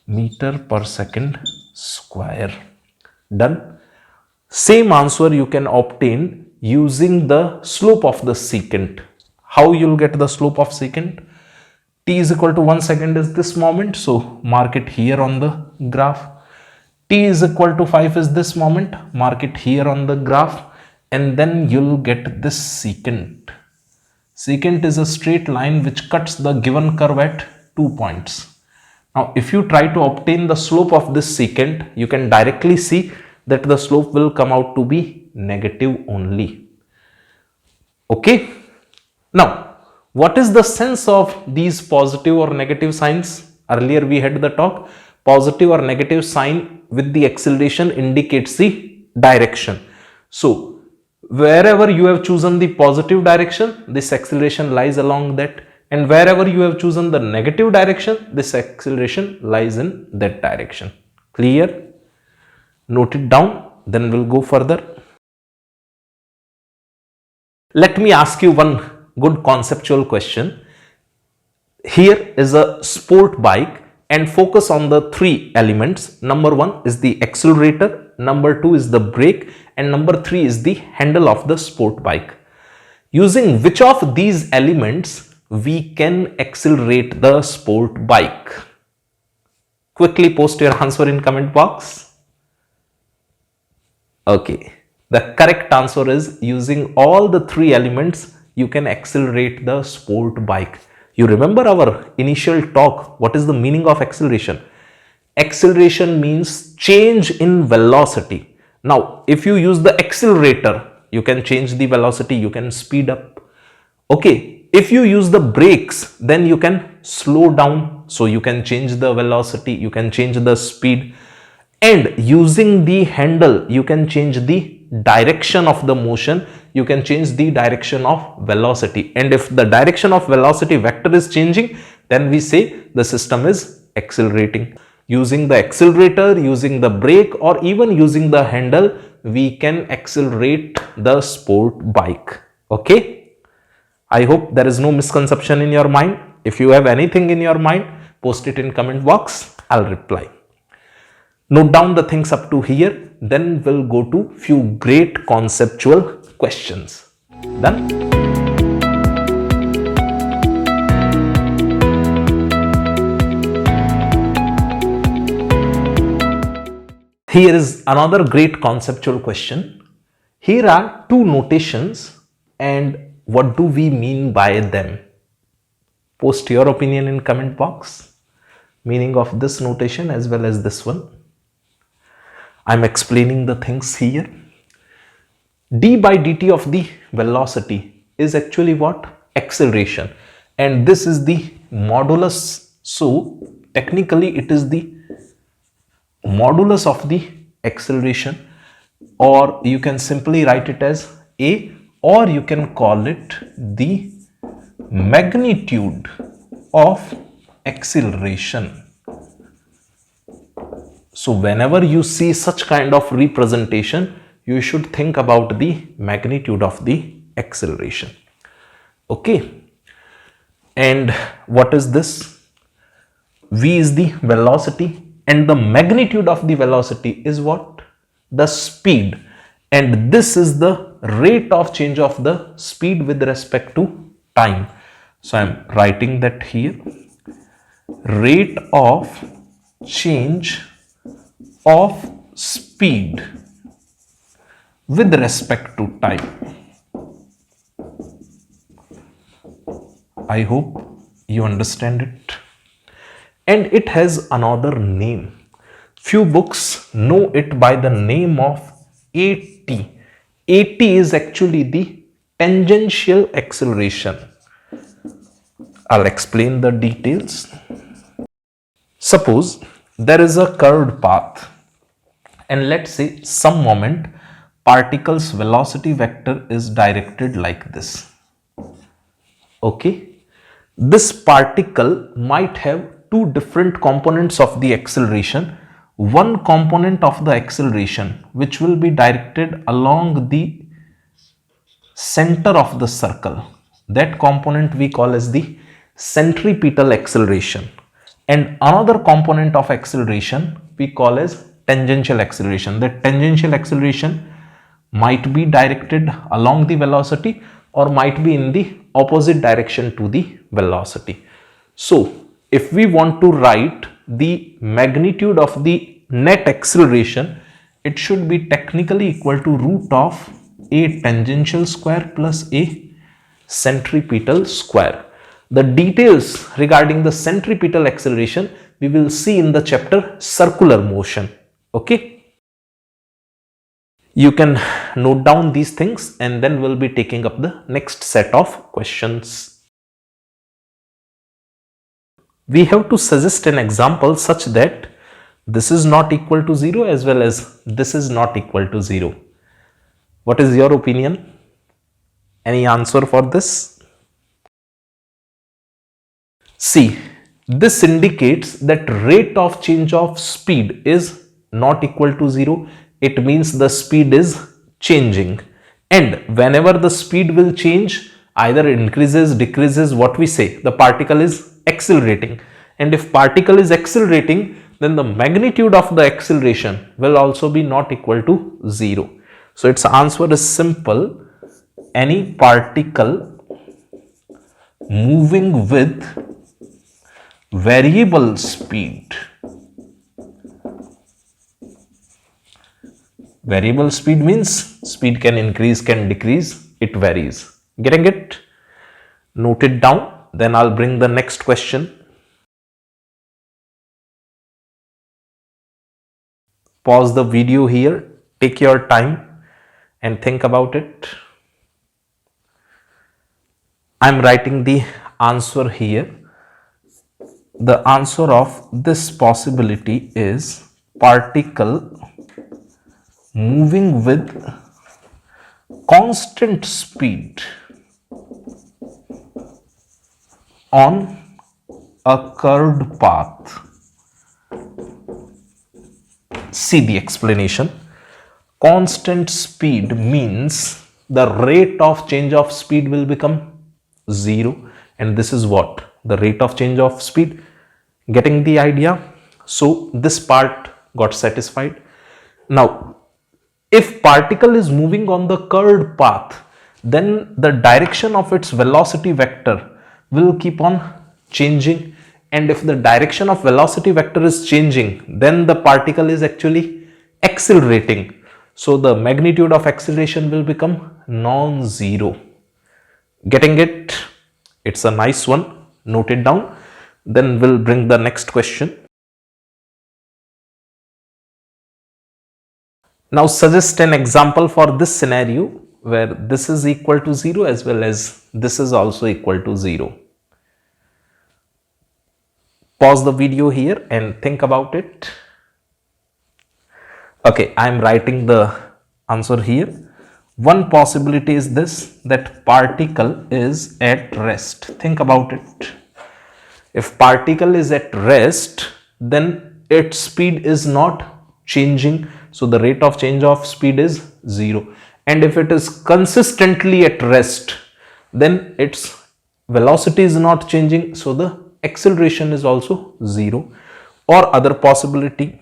meter per second square. Done. Same answer you can obtain using the slope of the secant. How you will get the slope of secant? T is equal to 1 second is this moment, so mark it here on the graph. T is equal to 5 is this moment, mark it here on the graph, and then you'll get this secant. Secant is a straight line which cuts the given curve at 2 points. Now if you try to obtain the slope of this secant, you can directly see that the slope will come out to be negative only. Okay. Now what is the sense of these positive or negative signs? Earlier we had the talk. Positive or negative sign with the acceleration indicates the direction. So wherever you have chosen the positive direction, this acceleration lies along that, and wherever you have chosen the negative direction, this acceleration lies in that direction. Clear? Note it down, then we'll go further. Let me ask you one good conceptual question. Here is a sport bike and focus on the 3 elements. Number 1 is the accelerator, number 2 is the brake, and number 3 is the handle of the sport bike. Using which of these elements we can accelerate the sport bike? Quickly post your answer in comment box. Okay, the correct answer is using all the 3 elements you can accelerate the sport bike. You remember our initial talk, what is the meaning of acceleration? Acceleration means change in velocity. Now, if you use the accelerator, you can change the velocity, you can speed up. Okay, if you use the brakes, then you can slow down. So you can change the velocity, you can change the speed. And using the handle, you can change the direction of the motion, you can change the direction of velocity. And if the direction of velocity vector is changing, then we say the system is accelerating. Using the accelerator, using the brake, or even using the handle, we can accelerate the sport bike. Okay, I hope there is no misconception in your mind. If you have anything in your mind, post it in comment box, I'll reply. Note down the things up to here, then we'll go to few great conceptual questions. Done? Here is another great conceptual question. Here are two notations and what do we mean by them? Post your opinion in comment box. Meaning of this notation as well as this one. I'm explaining the things here. d by dt of the velocity is actually what? Acceleration. And this is the modulus. So technically it is the modulus of the acceleration, or you can simply write it as a, or you can call it the magnitude of acceleration. So whenever you see such kind of representation, you should think about the magnitude of the acceleration. Okay, and what is this? V is the velocity and the magnitude of the velocity is what? The speed, and this is the rate of change of the speed with respect to time. So I am writing that here, rate of change of speed with respect to time. I hope you understand it. And it has another name. Few books know it by the name of AT. AT is actually the tangential acceleration. I'll explain the details. Suppose there is a curved path, and let's say some moment particle's velocity vector is directed like this. Okay, this particle might have two different components of the acceleration. One component of the acceleration which will be directed along the center of the circle, that component we call as the centripetal acceleration, and another component of acceleration we call as tangential acceleration. The tangential acceleration might be directed along the velocity or might be in the opposite direction to the velocity. So if we want to write the magnitude of the net acceleration, it should be technically equal to root of a tangential square plus a centripetal square. The details regarding the centripetal acceleration we will see in the chapter circular motion. Okay, you can note down these things and then we'll be taking up the next set of questions. We have to suggest an example such that this is not equal to 0 as well as this is not equal to 0. What is your opinion? Any answer for this? See, this indicates that rate of change of speed is not equal to 0. It means the speed is changing, and whenever the speed will change, either increases, decreases, what we say, the particle is accelerating, and if particle is accelerating, then the magnitude of the acceleration will also be not equal to 0. So its answer is simple: any particle moving with variable speed. Variable speed means speed can increase, can decrease, it varies. Getting it? Note it down, then I'll bring the next question. Pause the video here, take your time and think about it. I'm writing the answer here. The answer of this possibility is particle moving with constant speed on a curved path. See the explanation. Constant speed means the rate of change of speed will become 0, and this is what the rate of change of speed. Getting the idea? So this part got satisfied. Now if particle is moving on the curved path, then the direction of its velocity vector will keep on changing, and if the direction of velocity vector is changing, then the particle is actually accelerating. So the magnitude of acceleration will become non-zero. Getting it? It's a nice one. Note it down. Then we'll bring the next question. Now suggest an example for this scenario where this is equal to 0 as well as this is also equal to 0. Pause the video here and think about it. Okay, I am writing the answer here. One possibility is this, that particle is at rest. Think about it. If particle is at rest, then its speed is not changing, so the rate of change of speed is 0. And if it is consistently at rest, then its velocity is not changing, so the acceleration is also 0. Or other possibility,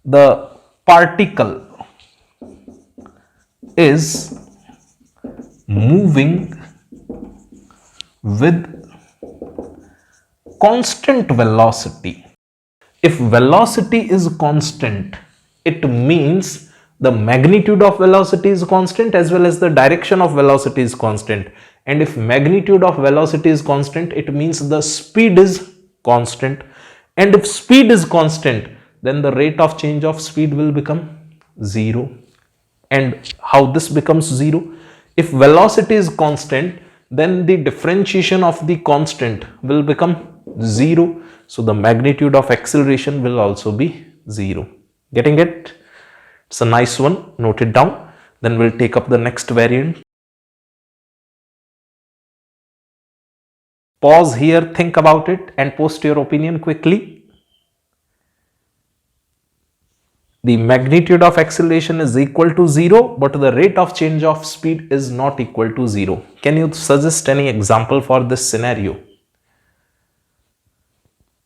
the particle is moving with constant velocity. If velocity is constant, it means the magnitude of velocity is constant as well as the direction of velocity is constant. And if magnitude of velocity is constant, it means the speed is constant. And if speed is constant, then the rate of change of speed will become 0. And how this becomes 0? If velocity is constant, then the differentiation of the constant will become 0. So the magnitude of acceleration will also be 0. Getting it? It's a nice one. Note it down. Then we'll take up the next variant. Pause here, think about it and post your opinion quickly. The magnitude of acceleration is equal to 0, but the rate of change of speed is not equal to 0. Can you suggest any example for this scenario?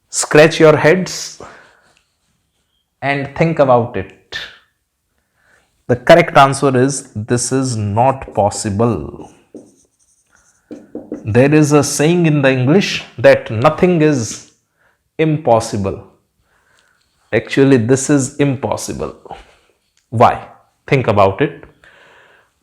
Scratch your heads and think about it. The correct answer is this is not possible. There is a saying in the English that nothing is impossible. Actually, this is impossible. Why? Think about it.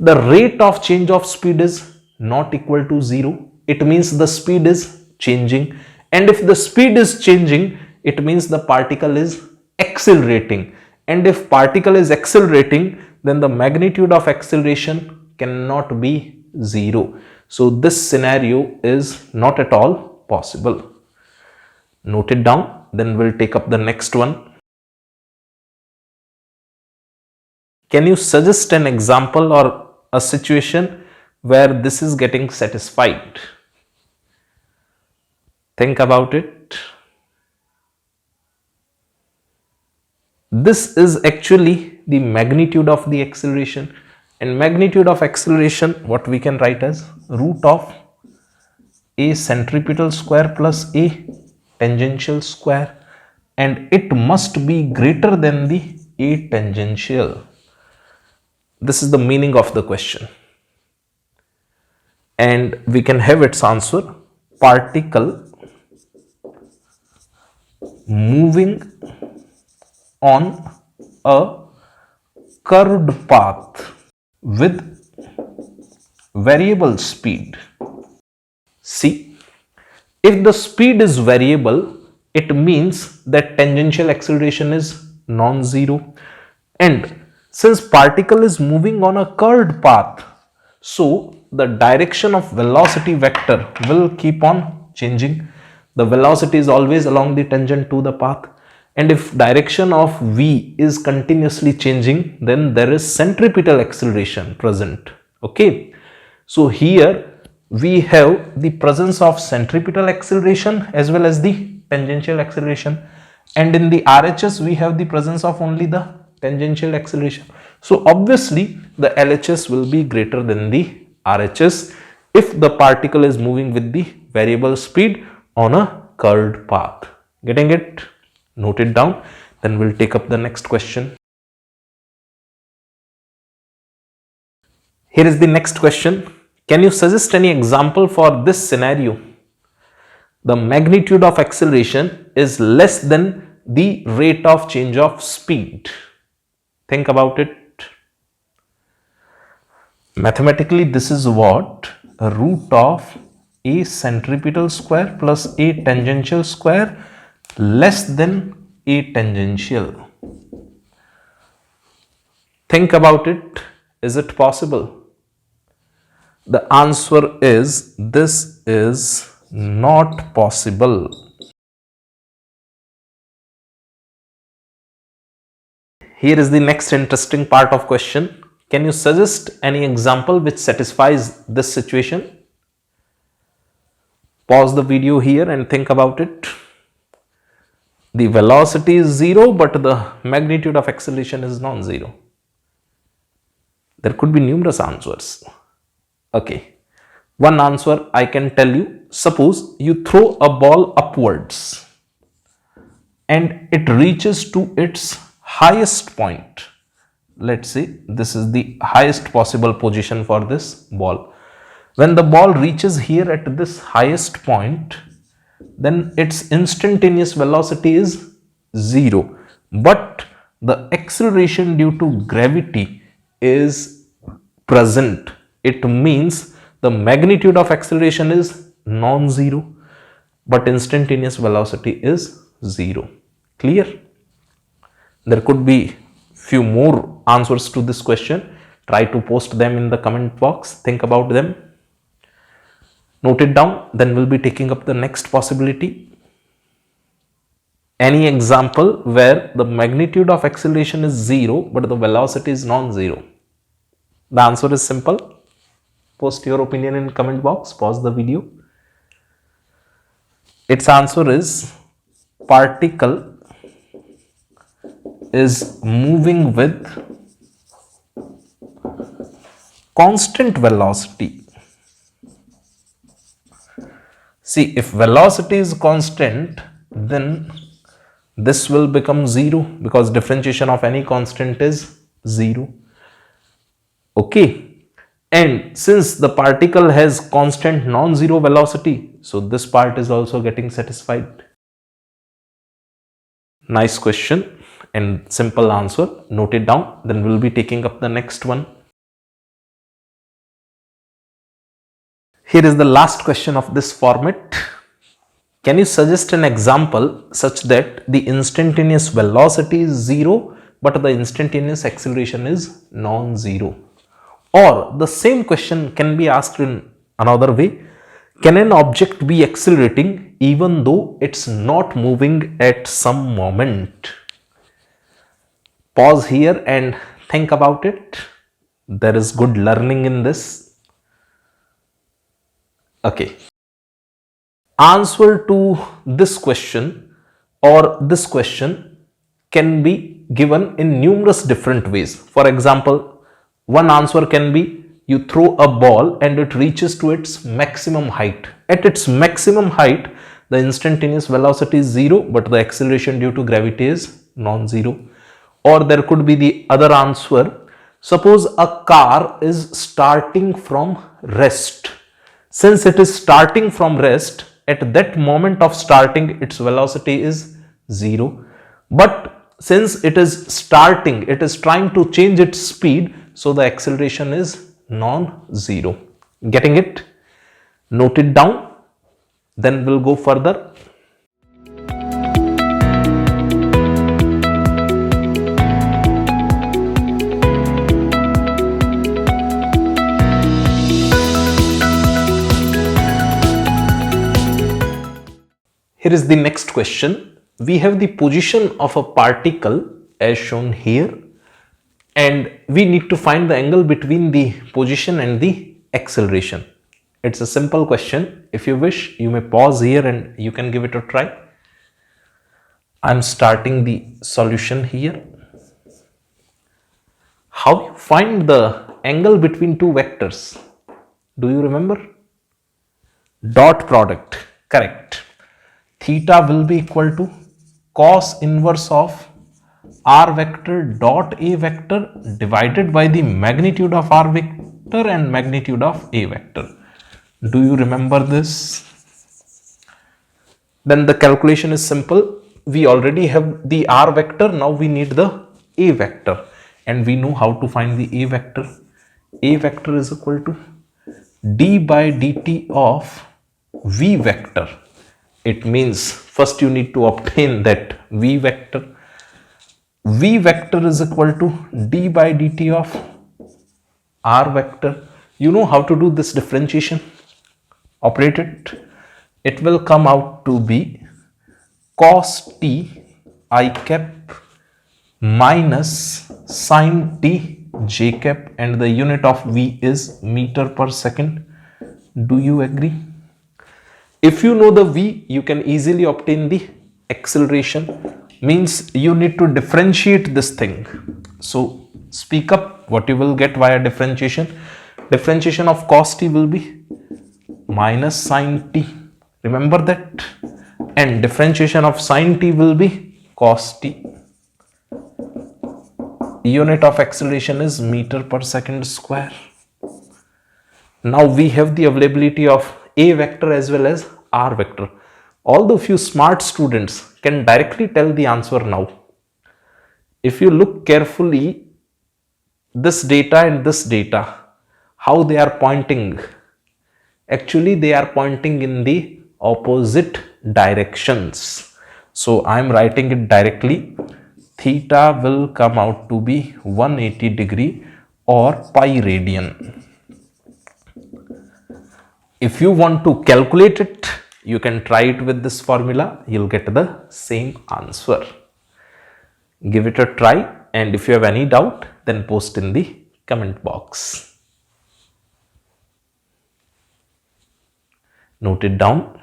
The rate of change of speed is not equal to 0. It means the speed is changing. And if the speed is changing, it means the particle is accelerating. And if particle is accelerating, then the magnitude of acceleration cannot be 0. So this scenario is not at all possible. Note it down. Then we'll take up the next one. Can you suggest an example or a situation where this is getting satisfied? Think about it. This is actually the magnitude of the acceleration, and magnitude of acceleration, what we can write as root of a centripetal square plus a tangential square, and it must be greater than the a tangential. This is the meaning of the question, and we can have its answer: particle moving on a curved path with variable speed. See, if the speed is variable, it means that tangential acceleration is non-zero. And since particle is moving on a curved path, so the direction of velocity vector will keep on changing. The velocity is always along the tangent to the path. And if direction of v is continuously changing, then there is centripetal acceleration present. Okay. So here we have the presence of centripetal acceleration as well as the tangential acceleration. And in the RHS, we have the presence of only the tangential acceleration. So obviously the LHS will be greater than the RHS if the particle is moving with the variable speed on a curved path. Getting it? Note it down. Then we'll take up the next question. Here is the next question. Can you suggest any example for this scenario? The magnitude of acceleration is less than the rate of change of speed. Think about it. Mathematically, this is what? A root of a centripetal square plus a tangential square less than a tangential. Think about it. Is it possible? The answer is this is not possible. Here is the next interesting part of question. Can you suggest any example which satisfies this situation? Pause the video here and think about it. The velocity is 0, but the magnitude of acceleration is non-zero. There could be numerous answers. Okay. One answer I can tell you. Suppose you throw a ball upwards and it reaches to its highest point. Let's say this is the highest possible position for this ball. When the ball reaches here at this highest point, then its instantaneous velocity is 0. But the acceleration due to gravity is present. It means the magnitude of acceleration is non-zero, but instantaneous velocity is 0. Clear? There could be few more answers to this question. Try to post them in the comment box. Think about them. Note it down. Then we'll be taking up the next possibility. Any example where the magnitude of acceleration is 0 but the velocity is non-zero? The answer is simple. Post your opinion in comment box. Pause the video. Its answer is particle is moving with constant velocity. See, if velocity is constant, then this will become 0 because differentiation of any constant is 0. Okay. And since the particle has constant non-zero velocity, so this part is also getting satisfied. Nice question and simple answer. Note it down. Then we'll be taking up the next one. Here is the last question of this format. Can you suggest an example such that the instantaneous velocity is 0 but the instantaneous acceleration is non-zero? Or the same question can be asked in another way. Can an object be accelerating even though it's not moving at some moment? Pause here and think about it. There is good learning in this. Okay. Answer to this question or this question can be given in numerous different ways. For example, one answer can be you throw a ball and it reaches to its maximum height. At its maximum height, the instantaneous velocity is 0 but the acceleration due to gravity is non-zero. Or there could be the other answer. Suppose a car is starting from rest. Since it is starting from rest, at that moment of starting, its velocity is 0. But since it is starting, it is trying to change its speed, so the acceleration is non-zero. Getting it? Note it down. Then we'll go further. Here is the next question. We have the position of a particle as shown here, and we need to find the angle between the position and the acceleration. It's a simple question. If you wish, you may pause here and you can give it a try. I'm starting the solution here. How you find the angle between two vectors? Do you remember? Dot product. Correct. Theta will be equal to cos inverse of r vector dot a vector divided by the magnitude of r vector and magnitude of a vector. Do you remember this? Then the calculation is simple. We already have the r vector. Now we need the a vector, and we know how to find the a vector. A vector is equal to d by dt of v vector. It means first you need to obtain that v vector. V vector is equal to d by dt of r vector. You know how to do this differentiation? Operate it. It will come out to be cos t I cap minus sin t j cap, and the unit of v is meter per second. Do you agree? If you know the v, you can easily obtain the acceleration. Means you need to differentiate this thing. So speak up what you will get via differentiation. Differentiation of cos t will be minus sin t. Remember that. And differentiation of sin t will be cos t. Unit of acceleration is meter per second square. Now we have the availability of a vector as well as r vector. Although few smart students can directly tell the answer now. If you look carefully, this data and this data, how they are pointing, actually they are pointing in the opposite directions. So I am writing it directly. Theta will come out to be 180 degree or pi radian. If you want to calculate it, you can try it with this formula. You'll get the same answer. Give it a try, and if you have any doubt, then post in the comment box. Note it down.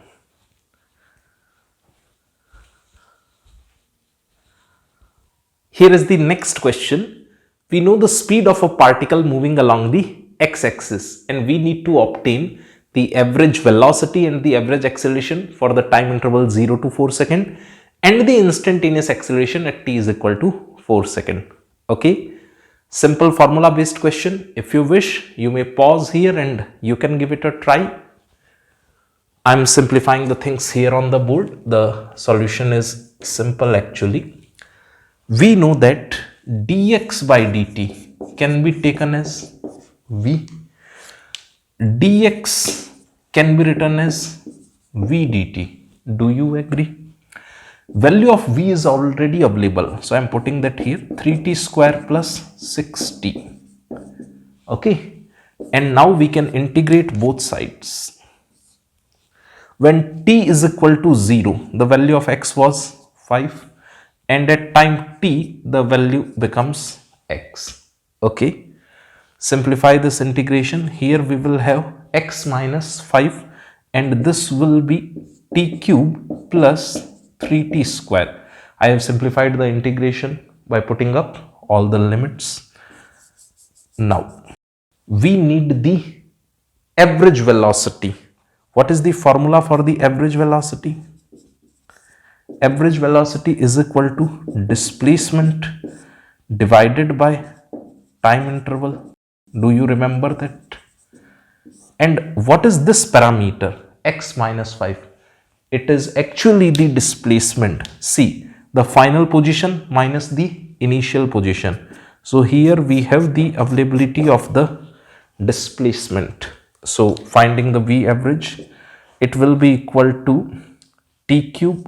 Here is the next question. We know the speed of a particle moving along the x-axis, and we need to obtain the average velocity and the average acceleration for the time interval 0 to 4 second and the instantaneous acceleration at t is equal to 4 second. Okay, simple formula based question. If you wish, you may pause here and you can give it a try. I am simplifying the things here on the board. The solution is simple actually. We know that dx by dt can be taken as v. Dx can be written as v dt. Do you agree? Value of v is already available. So I am putting that here, 3t square plus 6t. Okay. And now we can integrate both sides. When t is equal to 0, the value of x was 5. And at time t, the value becomes x. Okay. Simplify this integration. Here we will have x minus 5 and this will be t cube plus 3t square. I have simplified the integration by putting up all the limits. Now we need the average velocity. What is the formula for the average velocity? Average velocity is equal to displacement divided by time interval. Do you remember that? And what is this parameter? X minus 5. It is actually the displacement. See, the final position minus the initial position. So here we have the availability of the displacement. So finding the V average, it will be equal to t cube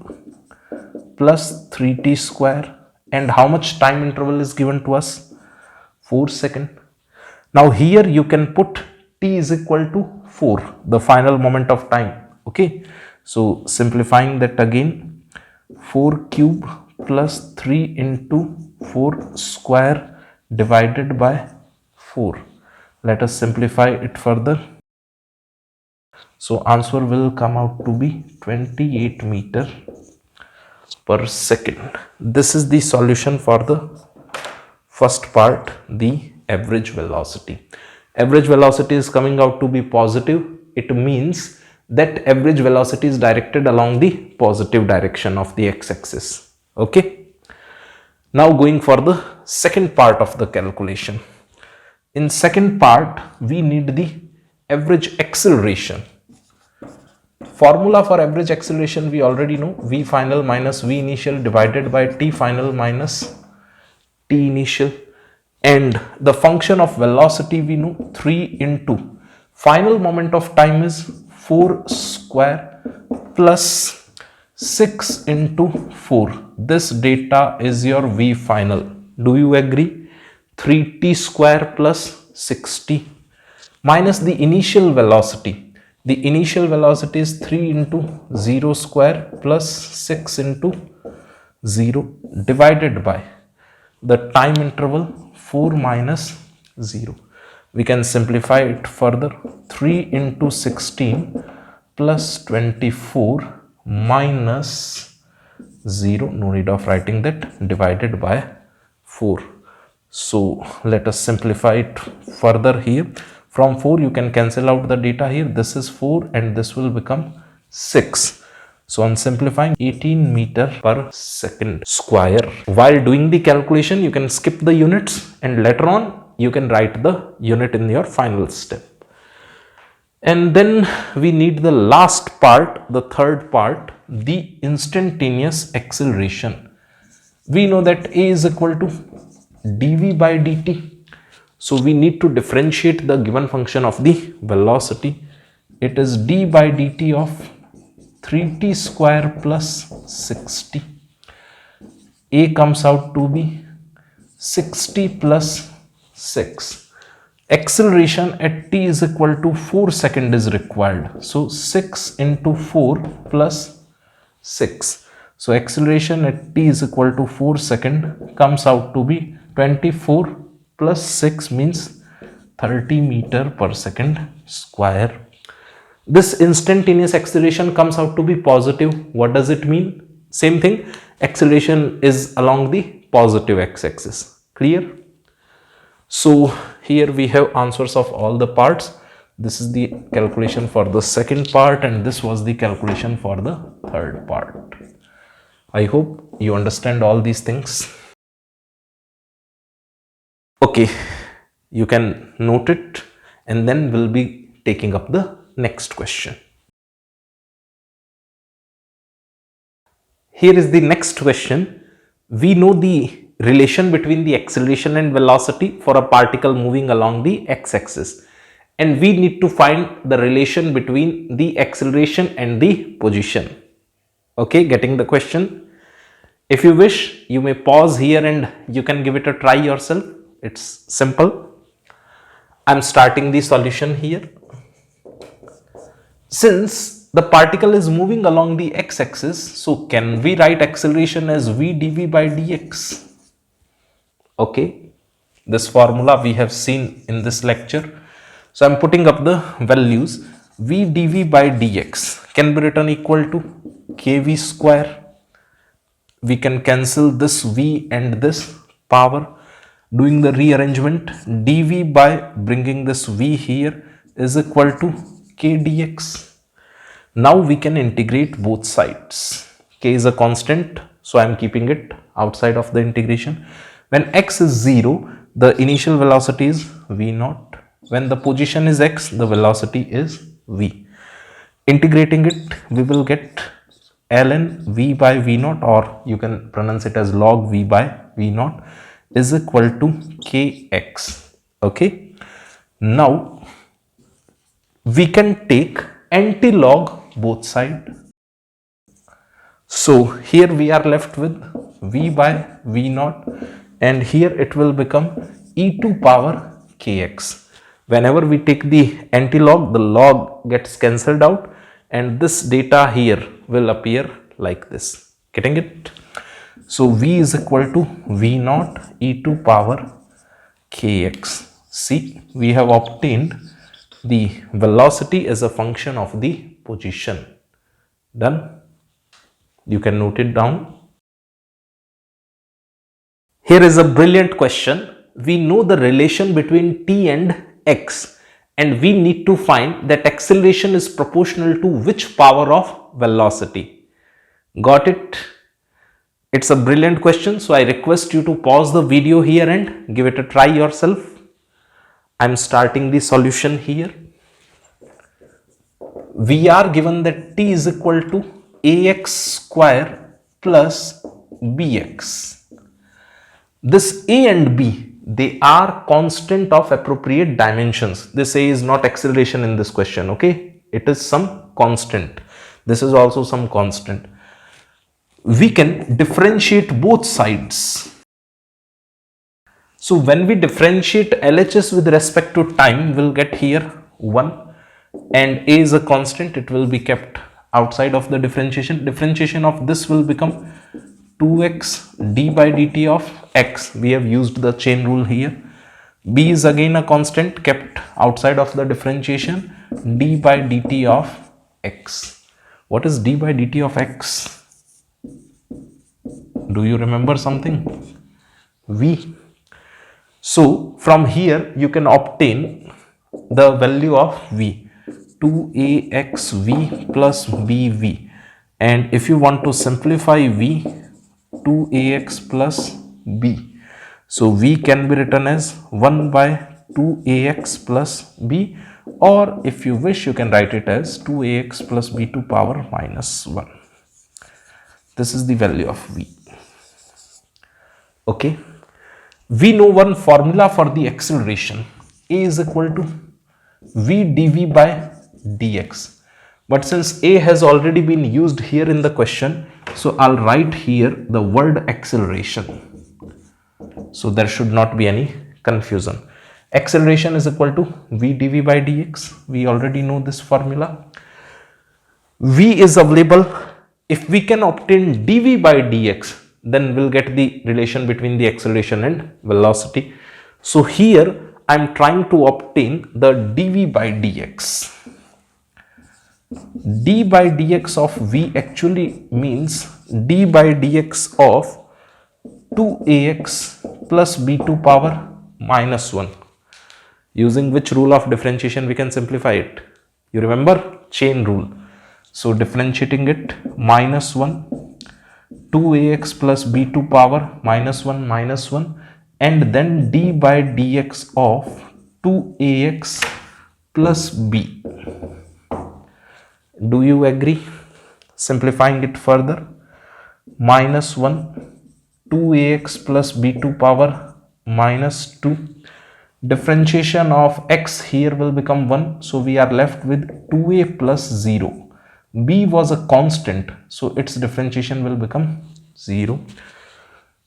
plus 3t square. And how much time interval is given to us? 4 seconds. Now here you can put t is equal to 4, the final moment of time. Okay. So simplifying that again, 4 cube plus 3 into 4 square divided by 4. Let us simplify it further. So answer will come out to be 28 meter per second. This is the solution for the first part, the average velocity. Average velocity is coming out to be positive. It means that average velocity is directed along the positive direction of the x-axis. Okay. Now going for the second part of the calculation. In second part, we need the average acceleration. Formula for average acceleration we already know, v final minus v initial divided by t final minus t initial, and the function of velocity we know, 3 into final moment of time is 4 square plus 6 into 4. This data is your v final. Do you agree? 3t square plus 6t minus the initial velocity. The initial velocity is 3 into 0 square plus 6 into 0 divided by the time interval 4 minus 0. We can simplify it further. 3 into 16 plus 24 minus 0, no need of writing that, divided by 4. So let us simplify it further here. From 4 you can cancel out the data here. This is 4 and this will become 6. So on simplifying, 18 meter per second square. While doing the calculation, you can skip the units and later on you can write the unit in your final step. And then we need the last part, the third part, the instantaneous acceleration. We know that A is equal to dv by dt. So we need to differentiate the given function of the velocity. It is d by dt of 3t square plus 6t. A comes out to be 60 plus 6. Acceleration at t is equal to 4 seconds is required. So 6 into 4 plus 6. So acceleration at t is equal to 4 seconds comes out to be 24 plus 6 means 30 meter per second square. This instantaneous acceleration comes out to be positive. What does it mean? Same thing, acceleration is along the positive x-axis. Clear? So here we have answers of all the parts. This is the calculation for the second part and this was the calculation for the third part. I hope you understand all these things. Okay, you can note it and then we'll be taking up the next question. Here is the next question. We know the relation between the acceleration and velocity for a particle moving along the x-axis, and we need to find the relation between the acceleration and the position. Okay, getting the question? If you wish, you may pause here and you can give it a try yourself. It's simple. I'm starting the solution here. Since the particle is moving along the x-axis, so can we write acceleration as v dv by dx? Okay, this formula we have seen in this lecture. So I'm putting up the values. V dv by dx can be written equal to kv square. We can cancel this v and this power. Doing the rearrangement, dv by bringing this v here is equal to k dx. Now we can integrate both sides. K is a constant, so I am keeping it outside of the integration. When x is 0, the initial velocity is v0. When the position is x, the velocity is v. Integrating it, we will get ln v by v0, or you can pronounce it as log v by v0 is equal to kx. Okay. Now we can take anti-log both sides. So here we are left with v by v0 and here it will become e to power kx. Whenever we take the anti-log, the log gets cancelled out and this data here will appear like this. Getting it? So v is equal to v naught e to power kx. See, we have obtained the velocity as a function of the position. Done? You can note it down. Here is a brilliant question. We know the relation between t and x, and we need to find that acceleration is proportional to which power of velocity. Got it? It's a brilliant question, so I request you to pause the video here and give it a try yourself. I'm starting the solution here. We are given that t is equal to ax square plus bx. This a and b, they are constant of appropriate dimensions. This a is not acceleration in this question, okay? It is some constant. This is also some constant. We can differentiate both sides. So when we differentiate LHS with respect to time, we'll get here 1, and a is a constant, it will be kept outside of the differentiation. Differentiation of this will become 2x d by dt of x. We have used the chain rule here. B is again a constant kept outside of the differentiation, d by dt of x. What is d by dt of x? Do you remember something? V. So from here you can obtain the value of v, 2axv plus bv, and if you want to simplify v, 2ax plus b. So v can be written as 1 by 2ax plus b, or if you wish you can write it as 2ax plus b to power minus 1. This is the value of v. Okay. We know one formula for the acceleration. A is equal to v dv by dx. But since a has already been used here in the question, so I'll write here the word acceleration. So there should not be any confusion. Acceleration is equal to v dv by dx. We already know this formula. V is available. If we can obtain dv by dx, then we'll get the relation between the acceleration and velocity. So here I'm trying to obtain the dv by dx. D by dx of v actually means d by dx of 2ax plus b to power minus 1. Using which rule of differentiation we can simplify it? You remember? Chain rule. So differentiating it, minus 1, 2ax plus b to power minus 1, and then d by dx of 2ax plus b. Do you agree? Simplifying it further, minus 1, 2ax plus b to power minus 2. Differentiation of x here will become 1. So we are left with 2a plus 0. B was a constant, so its differentiation will become 0.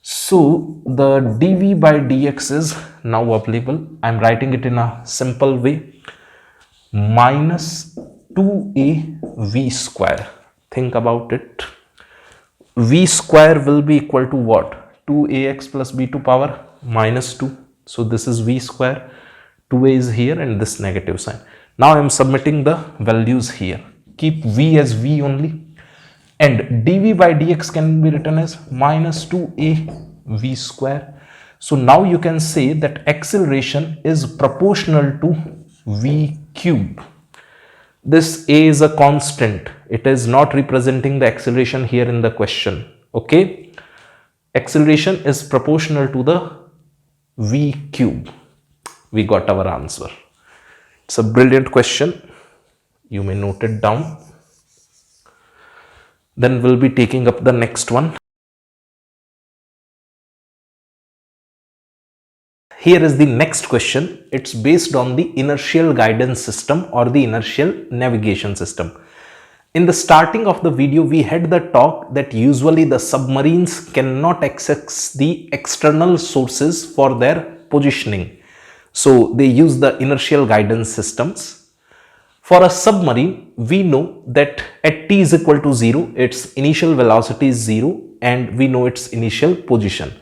So the dv by dx is now available. I am writing it in a simple way, minus 2a v square. Think about it. V square will be equal to what? 2ax plus b to power minus 2. So this is v square. 2a is here and this negative sign. Now I am submitting the values here. Keep v as v only. And dv by dx can be written as minus 2a v square. So now you can say that acceleration is proportional to v cube. This a is a constant. It is not representing the acceleration here in the question. Okay. Acceleration is proportional to the v cube. We got our answer. It's a brilliant question. You may note it down. Then we'll be taking up the next one. Here is the next question. It's based on the inertial guidance system or the inertial navigation system. In the starting of the video, we had the talk that usually the submarines cannot access the external sources for their positioning. So they use the inertial guidance systems. For a submarine, we know that at t is equal to 0, its initial velocity is 0 and we know its initial position.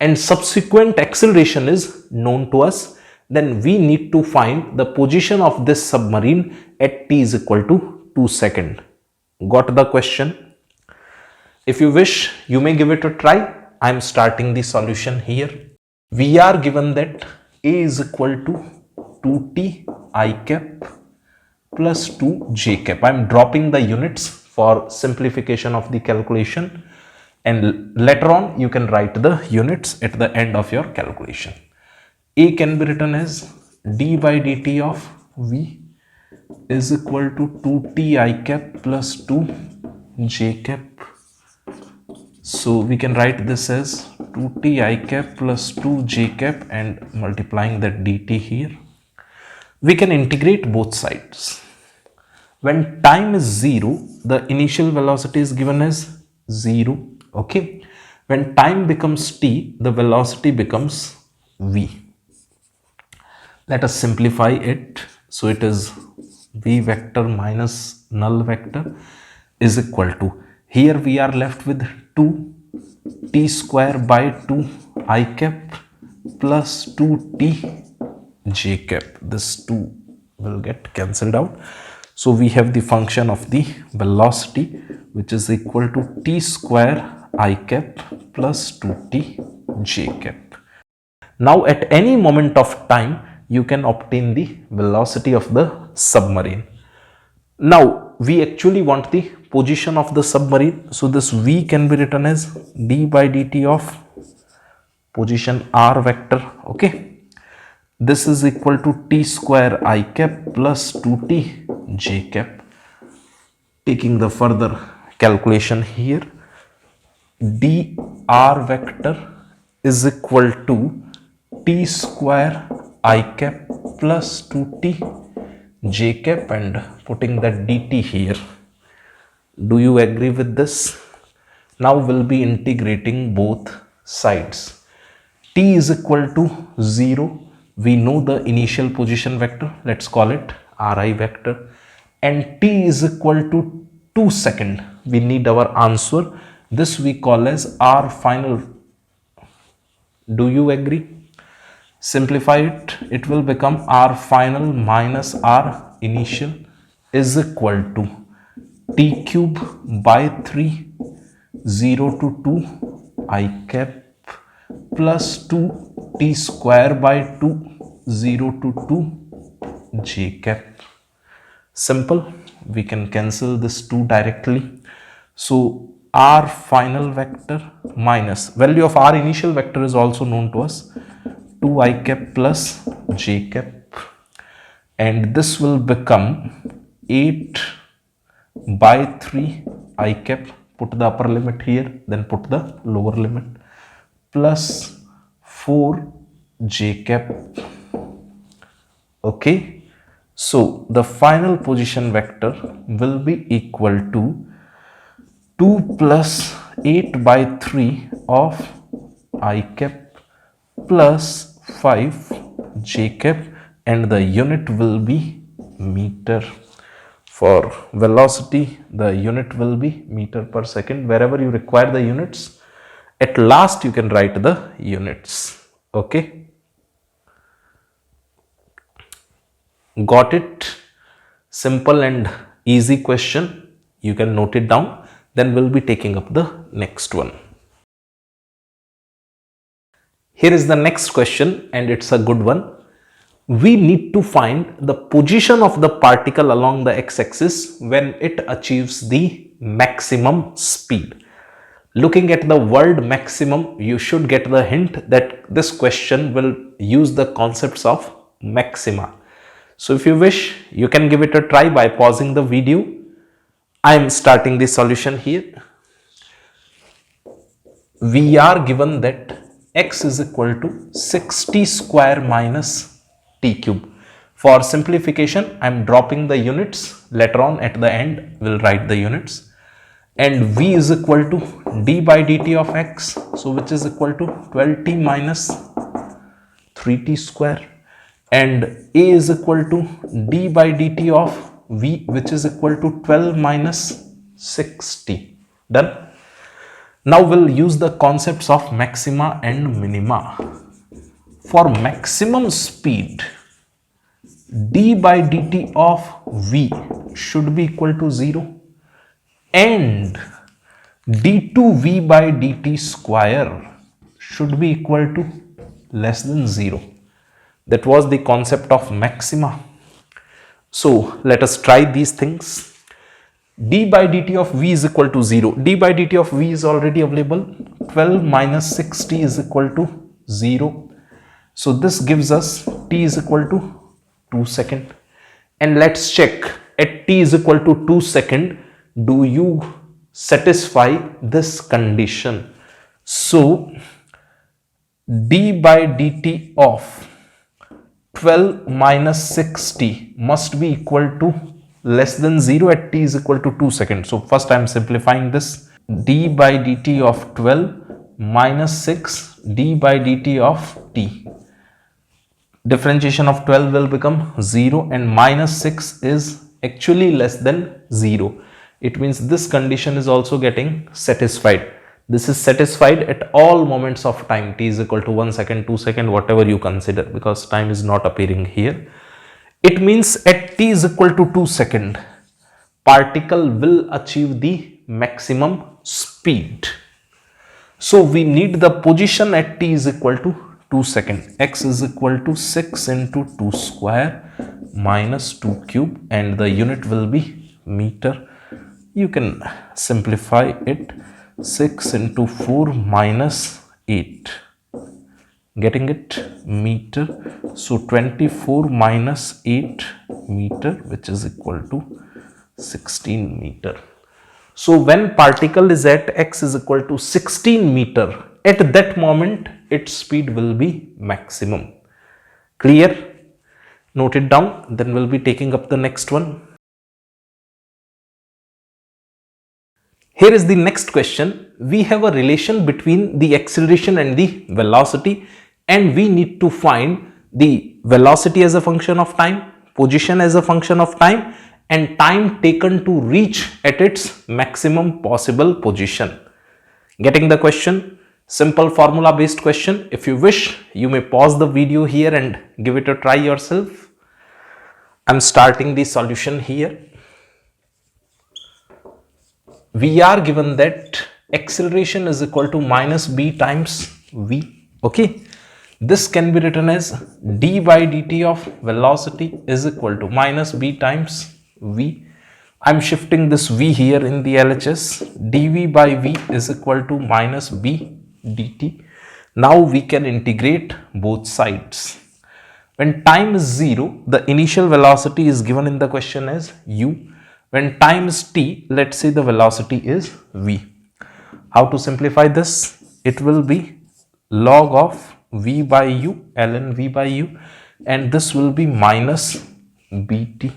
And subsequent acceleration is known to us. Then we need to find the position of this submarine at t is equal to 2 seconds. Got the question? If you wish, you may give it a try. I am starting the solution here. We are given that a is equal to 2t I cap plus 2 j cap. I am dropping the units for simplification of the calculation, and later on you can write the units at the end of your calculation. A can be written as d by dt of v is equal to 2t I cap plus 2 j cap. So we can write this as 2t I cap plus 2 j cap and multiplying that dt here. We can integrate both sides. When time is 0, the initial velocity is given as 0. Okay. When time becomes t, the velocity becomes v. Let us simplify it. So it is v vector minus null vector is equal to, here we are left with 2 t square by 2 I cap plus 2t j cap. This 2 will get cancelled out. So we have the function of the velocity, which is equal to t square I cap plus 2t j cap. Now at any moment of time, you can obtain the velocity of the submarine. Now we actually want the position of the submarine. So this v can be written as d by dt of position r vector. Okay. This is equal to t square I cap plus 2t j cap. Taking the further calculation here, dr vector is equal to t square I cap plus 2t j cap, and putting that dt here. Do you agree with this? Now we'll be integrating both sides. T is equal to 0. We know the initial position vector. Let's call it ri vector. And t is equal to 2 seconds. We need our answer. This we call as r final. Do you agree? Simplify it. It will become r final minus r initial is equal to t cube by 3 0 to 2 I cap plus 2 t square by 2 0 to 2 j cap. Simple. We can cancel this 2 directly. So r final vector minus value of r initial vector is also known to us, 2 I cap plus j cap, and this will become 8 by 3 I cap. Put the upper limit here, then put the lower limit, plus 4 j cap. Okay, so the final position vector will be equal to 2 plus 8 by 3 of I cap plus 5 j cap, and the unit will be meter. For velocity, the unit will be meter per second. Wherever you require the units, at last you can write the units. Okay. Got it? Simple and easy question. You can note it down. Then we'll be taking up the next one. Here is the next question, and it's a good one. We need to find the position of the particle along the x-axis when it achieves the maximum speed. Looking at the word maximum, you should get the hint that this question will use the concepts of maxima. So if you wish, you can give it a try by pausing the video. I am starting the solution here. We are given that x is equal to 60 square minus t cube. For simplification, I am dropping the units. Later on at the end, we'll write the units. And v is equal to d by dt of x, so which is equal to 12t minus 3t square. And a is equal to d by dt of v, which is equal to 12 minus 60. Done. Now we'll use the concepts of maxima and minima. For maximum speed, d by dt of v should be equal to 0 and d2v by dt square should be equal to less than 0. That was the concept of maxima. So let us try these things. D by dt of v is equal to 0. D by dt of v is already available. 12 minus 60 is equal to 0. So this gives us t is equal to 2 seconds. And let's check at t is equal to 2 seconds. Do you satisfy this condition? So d by dt of 12 minus 60 must be equal to less than 0 at t is equal to 2 seconds. So first I am simplifying this. D by dt of 12 minus 6 d by dt of t. Differentiation of 12 will become 0 and minus 6 is actually less than 0. It means this condition is also getting satisfied. This is satisfied at all moments of time. T is equal to 1 second, 2 second, whatever you consider, because time is not appearing here. It means at t is equal to 2 second, particle will achieve the maximum speed. So we need the position at t is equal to 2 second. X is equal to 6 into 2 square minus 2 cube and the unit will be meter. You can simplify it. 6 into 4 minus 8. Getting it? Meter. So 24 minus 8 meter, which is equal to 16 meter. So when particle is at x is equal to 16 meter, at that moment its speed will be maximum. Clear? Note it down. Then we'll be taking up the next one. Here is the next question. We have a relation between the acceleration and the velocity, and we need to find the velocity as a function of time, position as a function of time, and time taken to reach at its maximum possible position. Getting the question? Simple formula based question. If you wish, you may pause the video here and give it a try yourself. I'm starting the solution here. We are given that acceleration is equal to minus b times v. Okay, this can be written as d by dt of velocity is equal to minus b times v. I'm shifting this v here in the LHS. dv by v is equal to minus b dt. Now we can integrate both sides. When time is 0, the initial velocity is given in the question as u. When time is t, let's say the velocity is v. How to simplify this? It will be log of v by u, ln v by u, and this will be minus bt.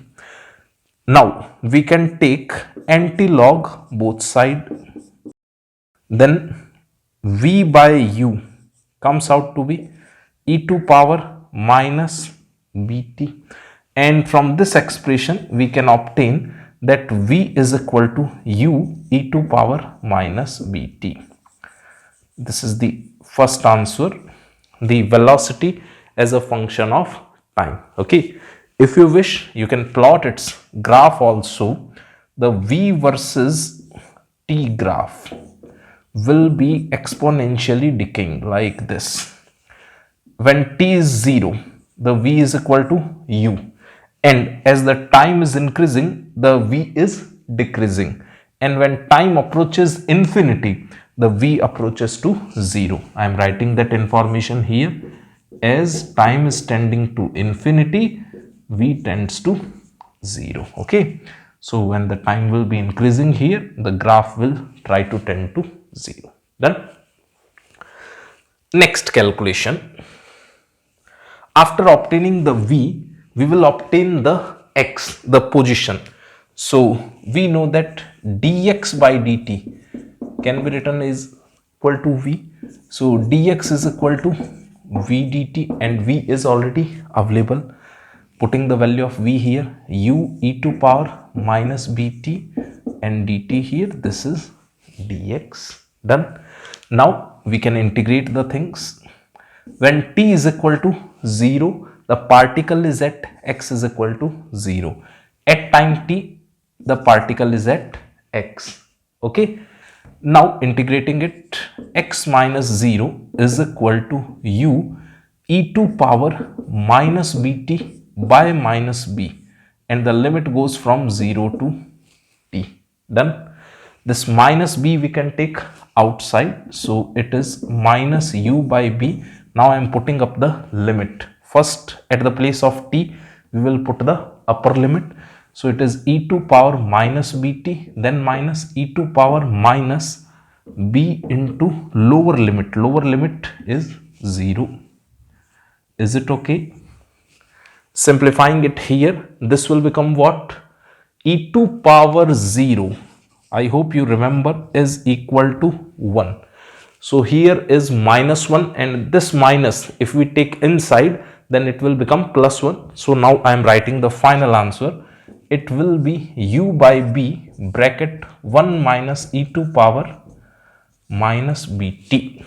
Now we can take anti-log both side. Then v by u comes out to be e to power minus bt, and from this expression we can obtain that v is equal to u e to power minus bt. This is the first answer, the velocity as a function of time. Okay, if you wish, you can plot its graph also. The v versus t graph will be exponentially decaying like this. When t is 0, the v is equal to u, and as the time is increasing, the v is decreasing, and when time approaches infinity, the v approaches to 0. I am writing that information here. As time is tending to infinity, v tends to 0. Okay, so when the time will be increasing here, the graph will try to tend to 0. Done. Next calculation. After obtaining the v, we will obtain the x, the position. So we know that dx by dt can be written as equal to v. So dx is equal to v dt, and v is already available. putting the value of v here, u e to power minus bt and dt here, this is dx. Done. Now we can integrate the things. When t is equal to 0, the particle is at x is equal to 0. At time t, the particle is at x. Okay. Now integrating it, x minus 0 is equal to u e to power minus bt by minus b, and the limit goes from 0 to t. Done. This minus b we can take outside, so it is minus u by b. Now I am putting up the limit. First, at the place of t, we will put the upper limit. So it is e to power minus bt, then minus e to power minus b into lower limit. Lower limit is 0. Is it okay? Simplifying it here, this will become what? E to power 0, I hope you remember, is equal to 1. So here is minus 1, and this minus, if we take inside, then it will become plus 1. So now I am writing the final answer. It will be u by b bracket 1 minus e to power minus bt.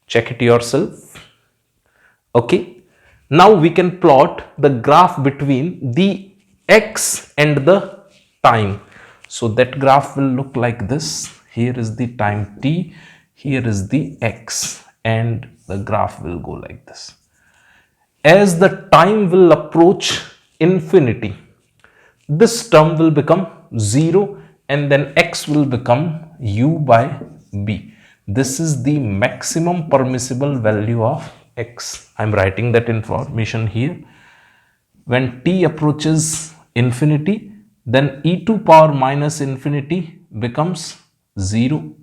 Check it yourself. Okay. Now we can plot the graph between the x and the time. So that graph will look like this. Here is the time t, here is the x, and the graph will go like this. As the time will approach infinity, this term will become 0, and then x will become u by b. This is the maximum permissible value of x. I am writing that information here. When t approaches infinity, then e to power minus infinity becomes 0.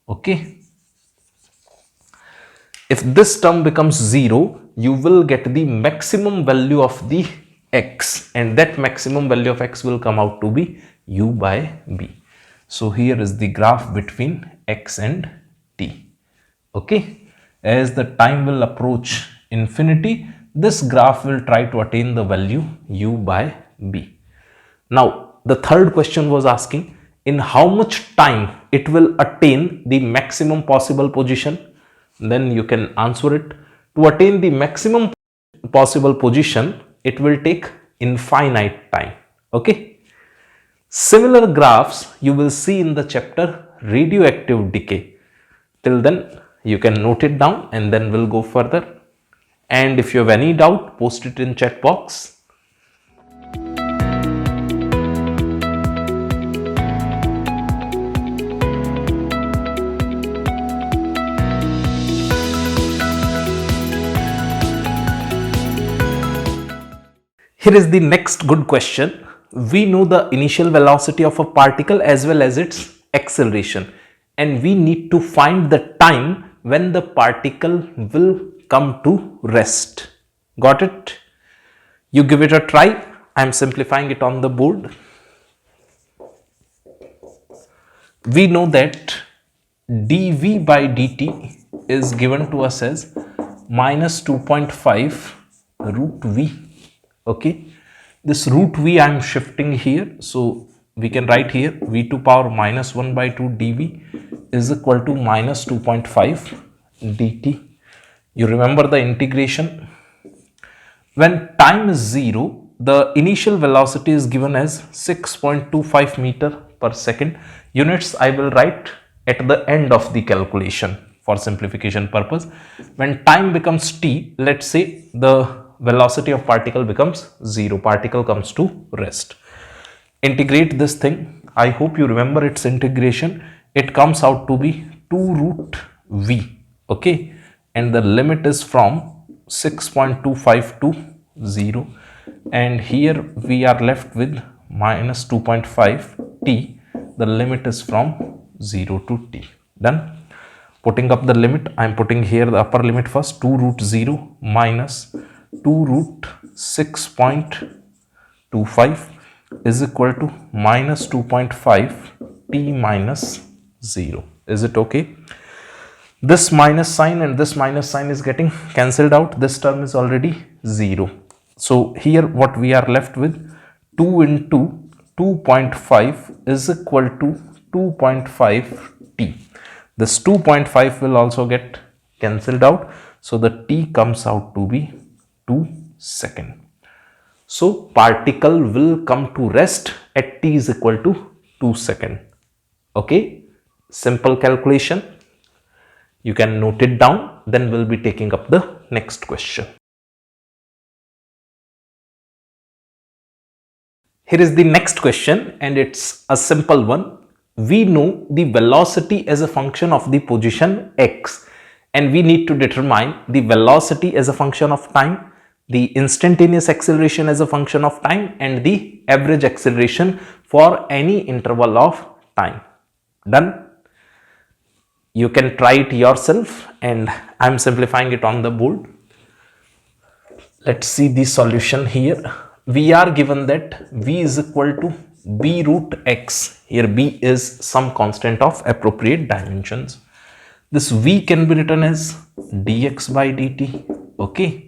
Okay. If this term becomes 0, you will get the maximum value of the x, and that maximum value of x will come out to be u by b. So here is the graph between x and t. Okay. As the time will approach infinity, this graph will try to attain the value u by b. Now the third question was asking in how much time it will attain the maximum possible position. Then you can answer it. To attain the maximum possible position, it will take infinite time. Okay. Similar graphs you will see in the chapter radioactive decay. Till then you can note it down, and then we'll go further. And if you have any doubt, post it in chat box. Here is the next good question. We know the initial velocity of a particle as well as its acceleration, and we need to find the time when the particle will come to rest. Got it? You give it a try. I am simplifying it on the board. We know that dv by dt is given to us as minus 2.5 root v. Okay, this root v I am shifting here, so we can write here v to power minus 1 by 2 dv is equal to minus 2.5 dt. You remember the integration. When time is 0, the initial velocity is given as 6.25 meter per second. Units I will write at the end of the calculation for simplification purpose. When time becomes t, let's say the velocity of particle becomes 0, particle comes to rest. Integrate this thing. I hope you remember its integration. It comes out to be 2 root v. Okay, and the limit is from 6.25 to 0, and here we are left with minus 2.5 t. The limit is from 0 to t. Done. Putting up the limit, I am putting here the upper limit first. 2 root 0 minus 2 root 6.25 is equal to minus 2.5 t minus 0. Is it okay? This minus sign and this minus sign is getting cancelled out. This term is already 0. So here what we are left with, 2 into 2.5 is equal to 2.5 t. This 2.5 will also get cancelled out. So the t comes out to be 2 seconds. So particle will come to rest at t is equal to 2 seconds. Okay, simple calculation. You can note it down, then we'll be taking up the next question. Here is the next question and it's a simple one. We know the velocity as a function of the position x and we need to determine the velocity as a function of time, the instantaneous acceleration as a function of time and the average acceleration for any interval of time. Done? You can try it yourself and I am simplifying it on the board. Let's see the solution here. We are given that v is equal to b root x. Here b is some constant of appropriate dimensions. This v can be written as dx by dt. Okay.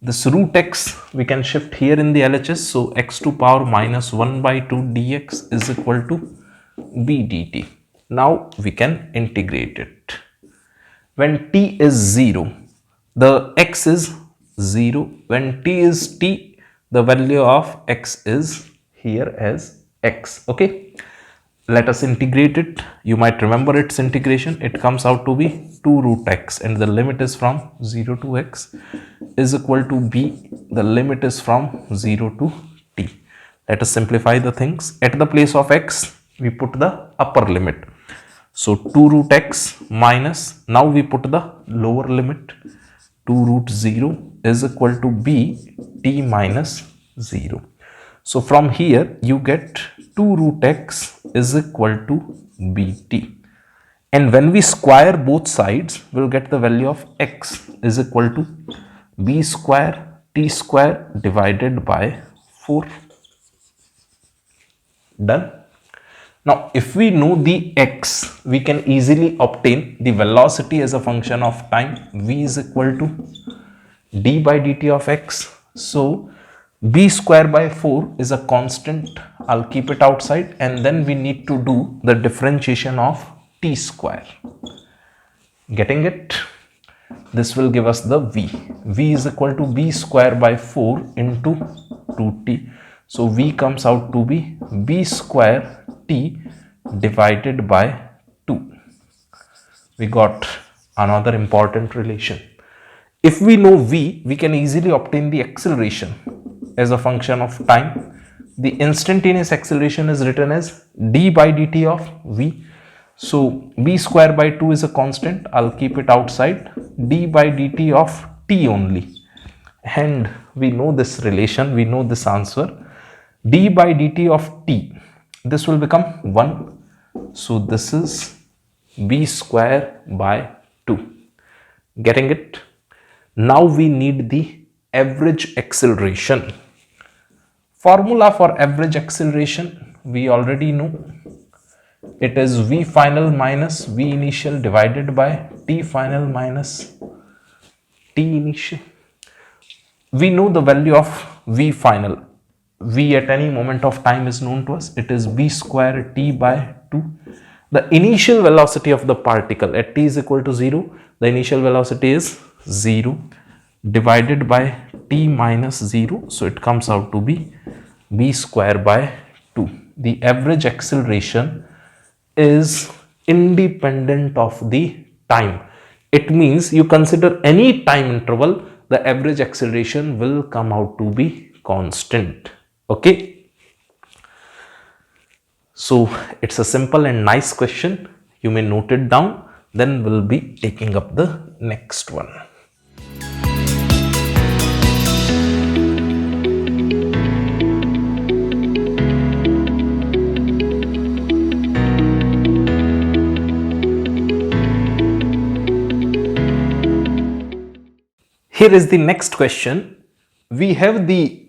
This root x we can shift here in the LHS. So x to power minus 1 by 2 dx is equal to b dt. Now we can integrate it. When t is 0, the x is 0. When t is t, the value of x is here as x. Okay. Let us integrate it. You might remember its integration. It comes out to be 2 root x and the limit is from 0 to x is equal to b. The limit is from 0 to t. Let us simplify the things. At the place of x, we put the upper limit. So 2 root x minus, now we put the lower limit, 2 root 0 is equal to b t minus 0. So from here you get 2 root x is equal to bt. And when we square both sides, we'll get the value of x is equal to b square t square divided by 4. Done? Now, if we know the x, we can easily obtain the velocity as a function of time. V is equal to d by dt of x. So, b square by 4 is a constant. I'll keep it outside and then we need to do the differentiation of t square. Getting it? This will give us the v. V is equal to b square by 4 into 2t. So, v comes out to be b square t divided by 2. We got another important relation. If we know v, we can easily obtain the acceleration as a function of time. The instantaneous acceleration is written as d by dt of v. So, b square by 2 is a constant. I'll keep it outside. D by dt of t only. And we know this relation, we know this answer. D by dt of t, this will become 1. So this is b square by 2. Getting it? Now we need the average acceleration. Formula for average acceleration we already know. It is v final minus v initial divided by t final minus t initial. We know the value of v final. V at any moment of time is known to us. It is b square t by 2. The initial velocity of the particle at t is equal to 0. The initial velocity is 0 divided by t minus 0. So it comes out to be b square by 2. The average acceleration is independent of the time. It means you consider any time interval, the average acceleration will come out to be constant. Okay. So it's a simple and nice question. You may note it down. Then we'll be taking up the next one. Here is the next question. We have the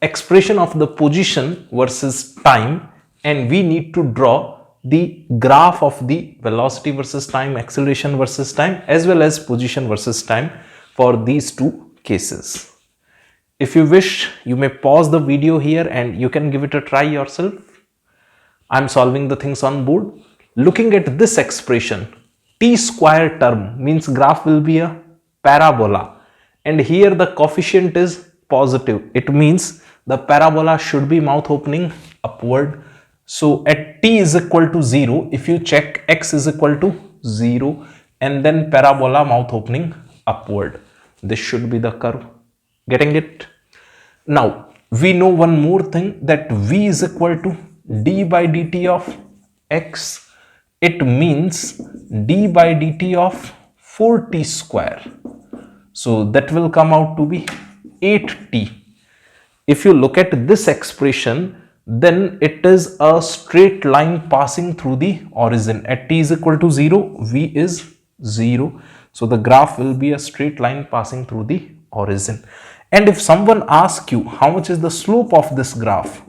expression of the position versus time and we need to draw the graph of the velocity versus time, acceleration versus time, as well as position versus time for these two cases. If you wish, you may pause the video here and you can give it a try yourself. I'm solving the things on board. Looking at this expression, t square term means graph will be a parabola, and here the coefficient is positive. It means the parabola should be mouth opening upward. So at t is equal to 0, if you check x is equal to 0 and then parabola mouth opening upward, this should be the curve. Getting it? Now we know one more thing, that v is equal to d by dt of x. It means d by dt of 4t square. So that will come out to be 8t. If you look at this expression, then it is a straight line passing through the origin. At t is equal to 0, v is 0. So the graph will be a straight line passing through the origin. And if someone asks you how much is the slope of this graph,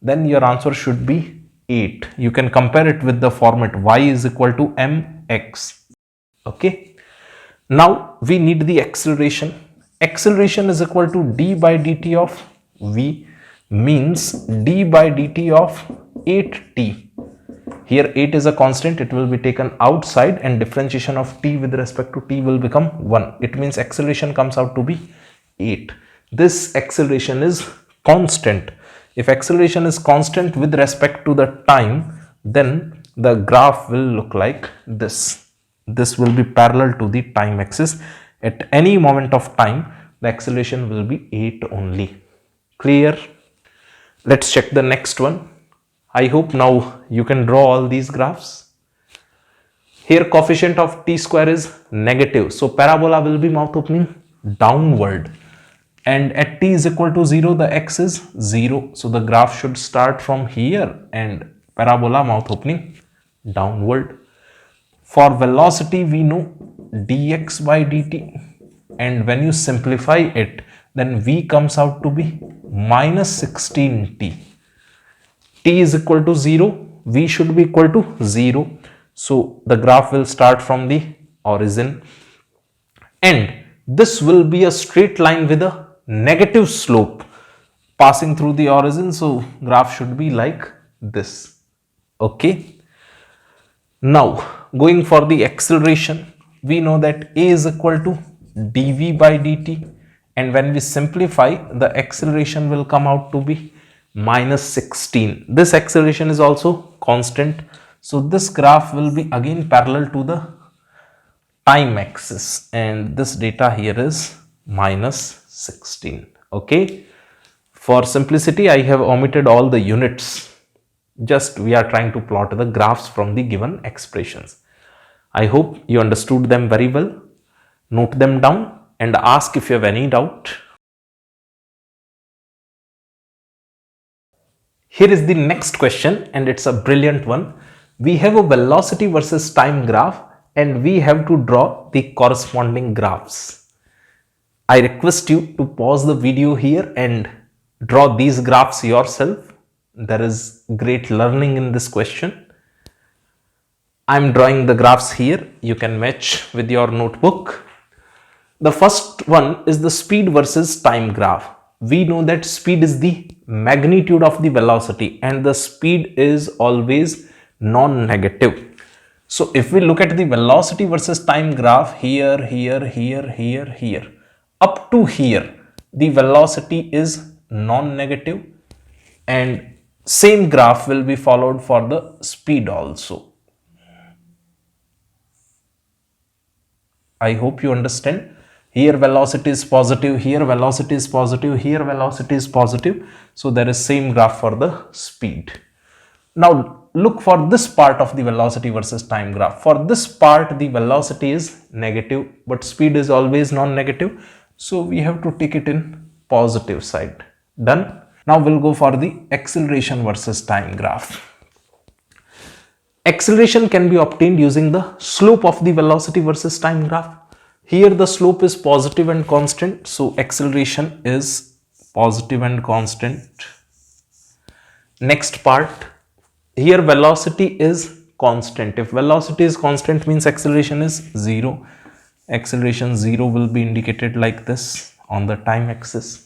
then your answer should be 8. You can compare it with the format y is equal to mx. Okay. Now we need the acceleration. Acceleration is equal to d by dt of v, means d by dt of 8t. Here 8 is a constant, it will be taken outside, and differentiation of t with respect to t will become 1. It means acceleration comes out to be 8. This acceleration is constant. If acceleration is constant with respect to the time, then the graph will look like this. This will be parallel to the time axis. At any moment of time, the acceleration will be 8 only. Clear? Let's check the next one. I hope now you can draw all these graphs. Here coefficient of t square is negative, so parabola will be mouth opening downward. And at t is equal to 0, the x is 0. So the graph should start from here and parabola mouth opening downward. For velocity, we know dx by dt. And when you simplify it, then v comes out to be minus 16t. T is equal to 0, v should be equal to 0. So the graph will start from the origin. And this will be a straight line with a negative slope passing through the origin. So graph should be like this. Okay. Now going for the acceleration, we know that a is equal to dv by dt, and when we simplify, the acceleration will come out to be minus 16. This acceleration is also constant. So this graph will be again parallel to the time axis, and this data here is minus 16. Okay. For simplicity, I have omitted all the units. Just we are trying to plot the graphs from the given expressions. I hope you understood them very well. Note them down and ask if you have any doubt. Here is the next question, and it's a brilliant one. We have a velocity versus time graph and we have to draw the corresponding graphs. I request you to pause the video here and draw these graphs yourself. There is great learning in this question. I'm drawing the graphs here. You can match with your notebook. The first one is the speed versus time graph. We know that speed is the magnitude of the velocity and the speed is always non-negative. So if we look at the velocity versus time graph, here, up to here, the velocity is non-negative, and same graph will be followed for the speed also. I hope you understand. Here velocity is positive, here velocity is positive, here velocity is positive. So there is same graph for the speed. Now look for this part of the velocity versus time graph. For this part, the velocity is negative, but speed is always non-negative. So we have to take it in positive side. Done. Now we'll go for the acceleration versus time graph. Acceleration can be obtained using the slope of the velocity versus time graph. Here the slope is positive and constant, so acceleration is positive and constant. Next part, Here velocity is constant. If velocity is constant means acceleration is 0. Acceleration 0 will be indicated like this on the time axis.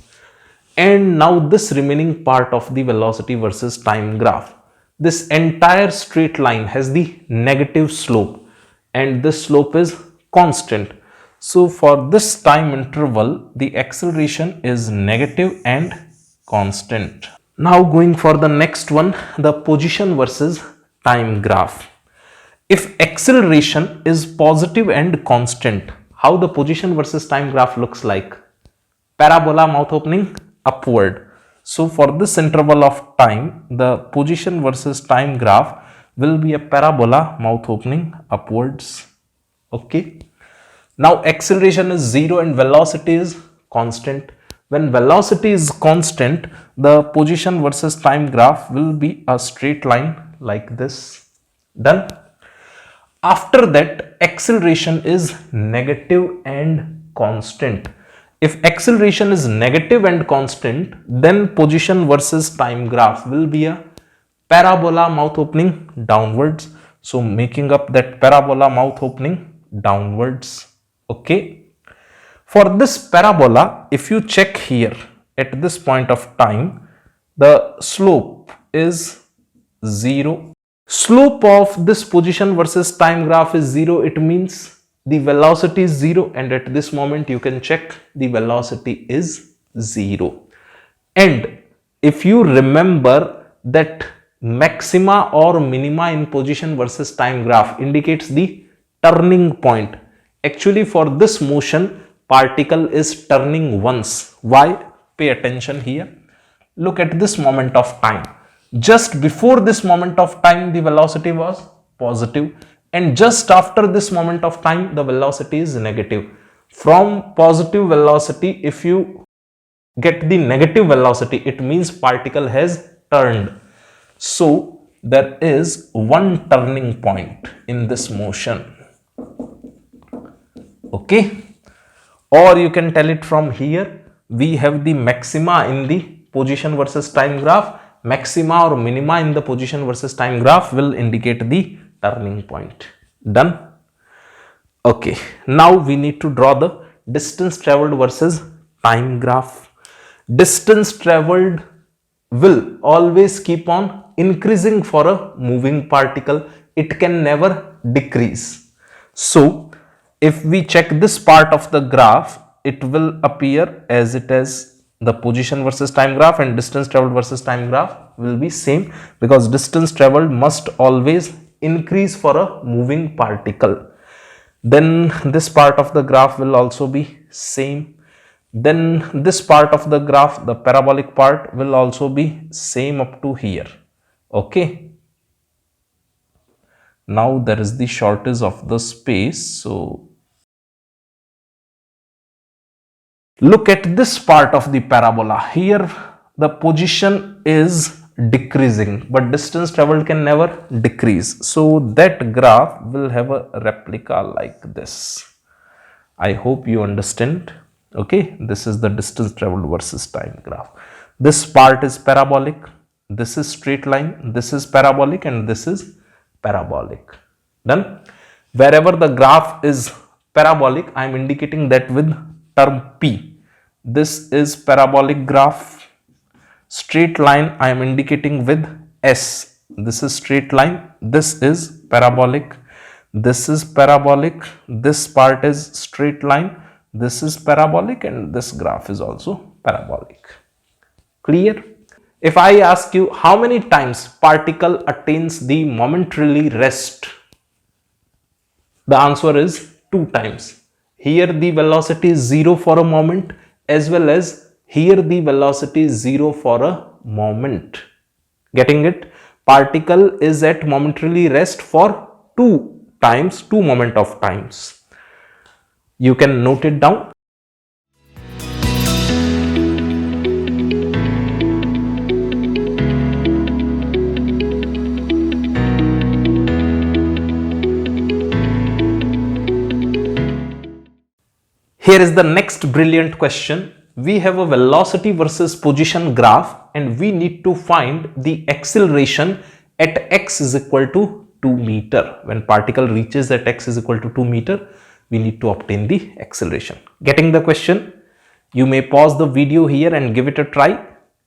And now this remaining part of the velocity versus time graph. This entire straight line has the negative slope and this slope is constant. So for this time interval, the acceleration is negative and constant. Now going for the next one, the position versus time graph. If acceleration is positive and constant, how the position versus time graph looks like? Parabola, mouth opening upward. So for this interval of time, the position versus time graph will be a parabola, mouth opening upwards. Okay. Now acceleration is 0 and velocity is constant. When velocity is constant, the position versus time graph will be a straight line like this. Done. After that, acceleration is negative and constant. If acceleration is negative and constant, then position versus time graph will be a parabola, mouth opening downwards. So making up that parabola, mouth opening downwards. Okay. For this parabola, if you check here at this point of time, the slope is 0. Slope of this position versus time graph is 0. It means the velocity is 0 and at this moment you can check the velocity is 0. And if you remember that maxima or minima in position versus time graph indicates the turning point. Actually for this motion, particle is turning once. Why? Pay attention here. Look at this moment of time. Just before this moment of time, the velocity was positive, and just after this moment of time, the velocity is negative. From positive velocity, if you get the negative velocity, it means particle has turned. So there is one turning point in this motion. Okay. Or you can tell it from here, we have the maxima in the position versus time graph. Maxima or minima in the position versus time graph will indicate the turning point. Done. Okay. Now we need to draw the distance traveled versus time graph. Distance traveled will always keep on increasing for a moving particle. It can never decrease. So if we check this part of the graph, it will appear as it is the position versus time graph, and distance traveled versus time graph will be same because distance traveled must always increase for a moving particle. Then this part of the graph will also be same. Then this part of the graph, the parabolic part, will also be same up to here. Okay. Now there is the shortage of the space, so look at this part of the parabola. Here the position is decreasing, but distance traveled can never decrease. So that graph will have a replica like this. I hope you understand. Okay, this is the distance traveled versus time graph. This part is parabolic, this is straight line, this is parabolic, and this is parabolic. Done. Wherever the graph is parabolic, I am indicating that with term P. This is parabolic graph. Straight line I am indicating with S. This is straight line. This is parabolic. This is parabolic. This part is straight line. This is parabolic, and this graph is also parabolic. Clear? If I ask you how many times particle attains the momentarily rest, the answer is 2 times. Here the velocity is 0 for a moment, as well as here the velocity is 0 for a moment. Getting it? Particle is at momentarily rest for 2 times, 2 moment of times. You can note it down. Here is the next brilliant question. We have a velocity versus position graph and we need to find the acceleration at x is equal to 2 meter. When particle reaches at x is equal to 2 meter, we need to obtain the acceleration. Getting the question? You may pause the video here and give it a try.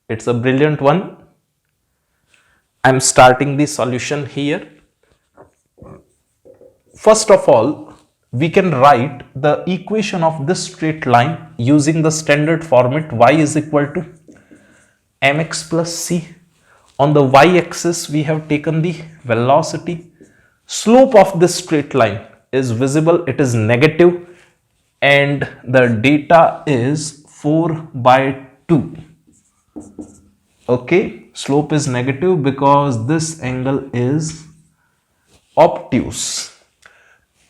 It's a brilliant one. I'm starting the solution here. First of all, we can write the equation of this straight line using the standard format y is equal to mx plus c. On the y-axis, we have taken the velocity. Slope of this straight line is visible, it is negative, and the data is 4/2. Okay, slope is negative because this angle is obtuse.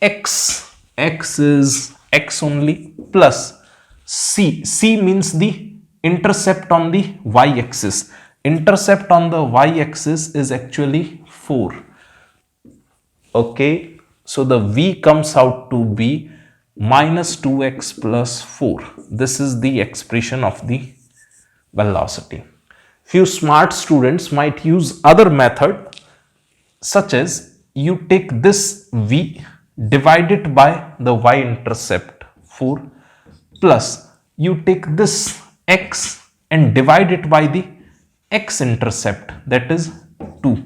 X is x only, plus c means the intercept on the y-axis. Intercept on the y-axis is actually 4. Okay, so the v comes out to be minus 2x plus 4. This is the expression of the velocity. Few smart students might use other method, such as you take this v, divide it by the y-intercept 4, plus you take this x and divide it by the x-intercept, that is 2,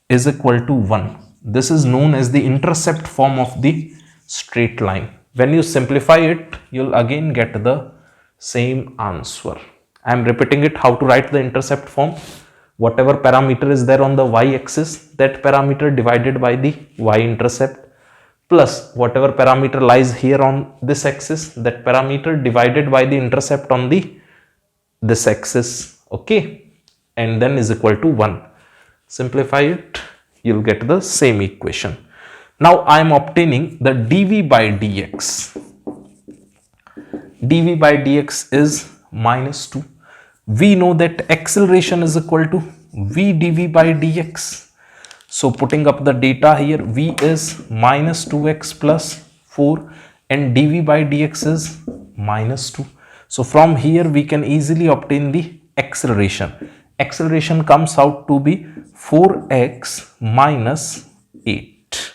is equal to 1. This is known as the intercept form of the straight line. When you simplify it, you'll again get the same answer. I am repeating it how to write the intercept form. Whatever parameter is there on the y-axis, that parameter divided by the y-intercept, plus whatever parameter lies here on this axis, that parameter divided by the intercept on this axis. Okay, and then is equal to 1. Simplify it, you'll get the same equation. Now I am obtaining the dv by dx. dv by dx is minus 2. We know that acceleration is equal to v dv by dx. So putting up the data here, v is minus 2x plus 4 and dv by dx is minus 2. So from here we can easily obtain the acceleration. Acceleration comes out to be 4x minus 8.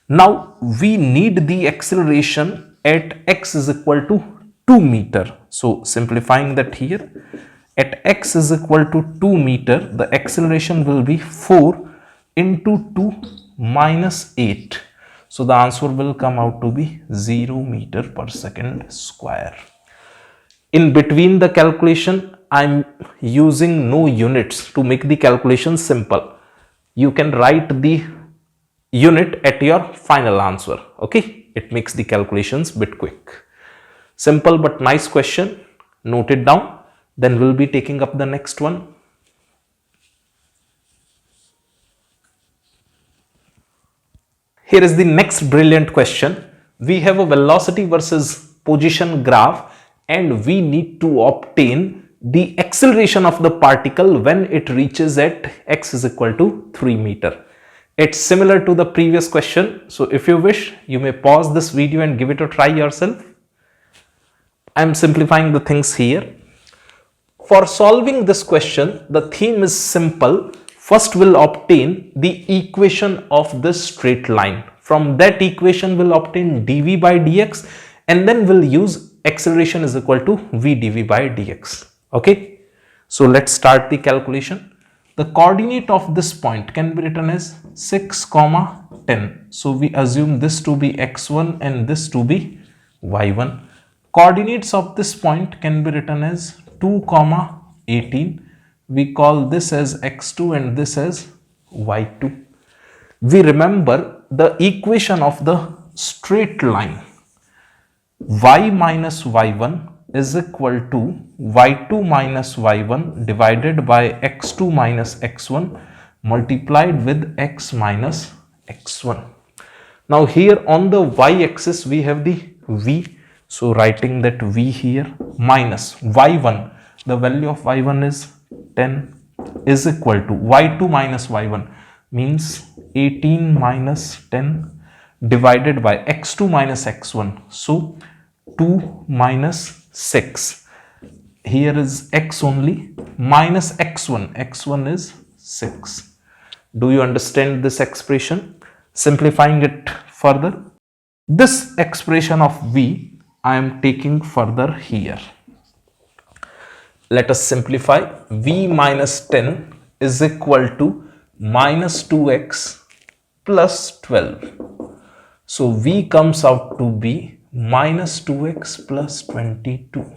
Now we need the acceleration at x is equal to 2 meter. So simplifying that here, at x is equal to 2 meter, the acceleration will be 4 into 2 minus 8. So the answer will come out to be 0 meter per second square. In between the calculation, I'm using no units to make the calculation simple. You can write the unit at your final answer. Okay, it makes the calculations bit quick. Simple but nice question. Note it down. Then we'll be taking up the next one. Here is the next brilliant question. We have a velocity versus position graph and we need to obtain the acceleration of the particle when it reaches at x is equal to 3 meter. It's similar to the previous question. So if you wish, you may pause this video and give it a try yourself. I'm simplifying the things here. For solving this question, the theme is simple. First we'll obtain the equation of this straight line. From that equation we'll obtain dv by dx and then we'll use acceleration is equal to v dv by dx. Okay, so let's start the calculation. The coordinate of this point can be written as 6, 10. So we assume this to be x1 and this to be y1. Coordinates of this point can be written as 2, 18. We call this as x2 and this as y2. We remember the equation of the straight line. Y minus y1 is equal to y2 minus y1 divided by x2 minus x1 multiplied with x minus x1. Now here on the y-axis we have the v. So writing that v here minus y1, the value of y1 is 10 is equal to y2 minus y1 means 18 minus 10 divided by x2 minus x1. So 2 minus 6. Here is x only minus x1. x1 is 6. Do you understand this expression? Simplifying it further, this expression of v I am taking further here. Let us simplify. V minus 10 is equal to minus 2x plus 12. So v comes out to be minus 2x plus 22.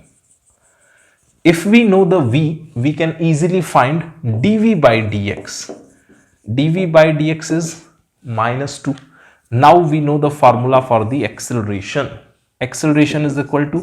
If we know the v, we can easily find dv by dx. dv by dx is minus 2. Now we know the formula for the acceleration. Acceleration is equal to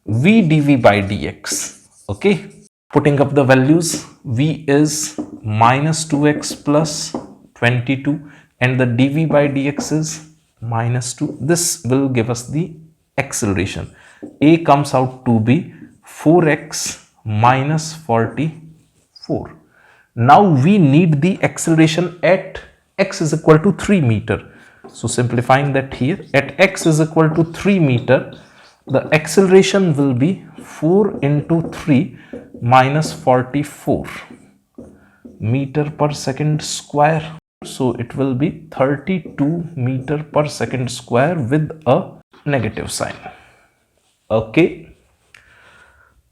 v dv by dx. Okay, putting up the values, v is minus 2x plus 22 and the dv by dx is minus 2. This will give us the acceleration. A comes out to be 4x minus 44. Now we need the acceleration at x is equal to 3 meter. So simplifying that here, at x is equal to 3 meter, the acceleration will be 4 into 3 minus 44 meter per second square. So it will be 32 meter per second square with a negative sign. Okay,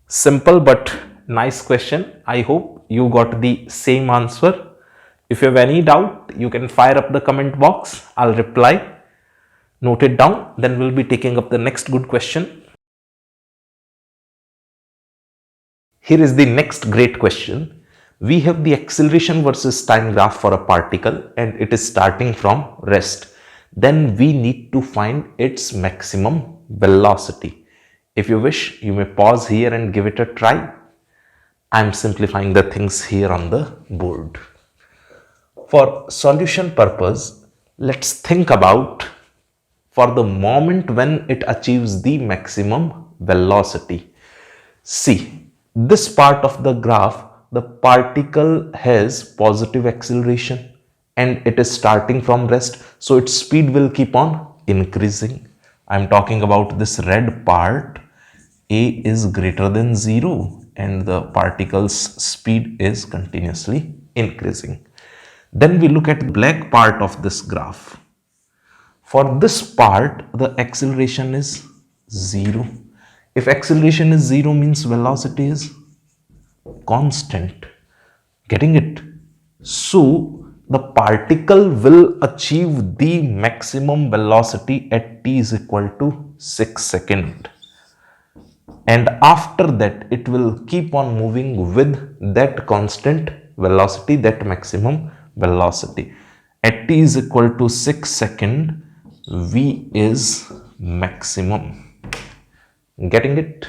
simple but nice question. I hope you got the same answer. If you have any doubt, you can fire up the comment box. I'll reply. Note it down. Then we'll be taking up the next good question. Here is the next great question. We have the acceleration versus time graph for a particle and it is starting from rest. Then we need to find its maximum velocity. If you wish, you may pause here and give it a try. I'm simplifying the things here on the board. For solution purpose, let's think about for the moment when it achieves the maximum velocity. See, this part of the graph, the particle has positive acceleration and it is starting from rest. So its speed will keep on increasing. I'm talking about this red part. A is greater than 0 and the particle's speed is continuously increasing. Then we look at the black part of this graph. For this part, the acceleration is 0. If acceleration is 0 means velocity is constant. Getting it? So the particle will achieve the maximum velocity at t is equal to 6 seconds. And after that, it will keep on moving with that constant velocity, that maximum velocity. At t is equal to 6 seconds, v is maximum. Getting it?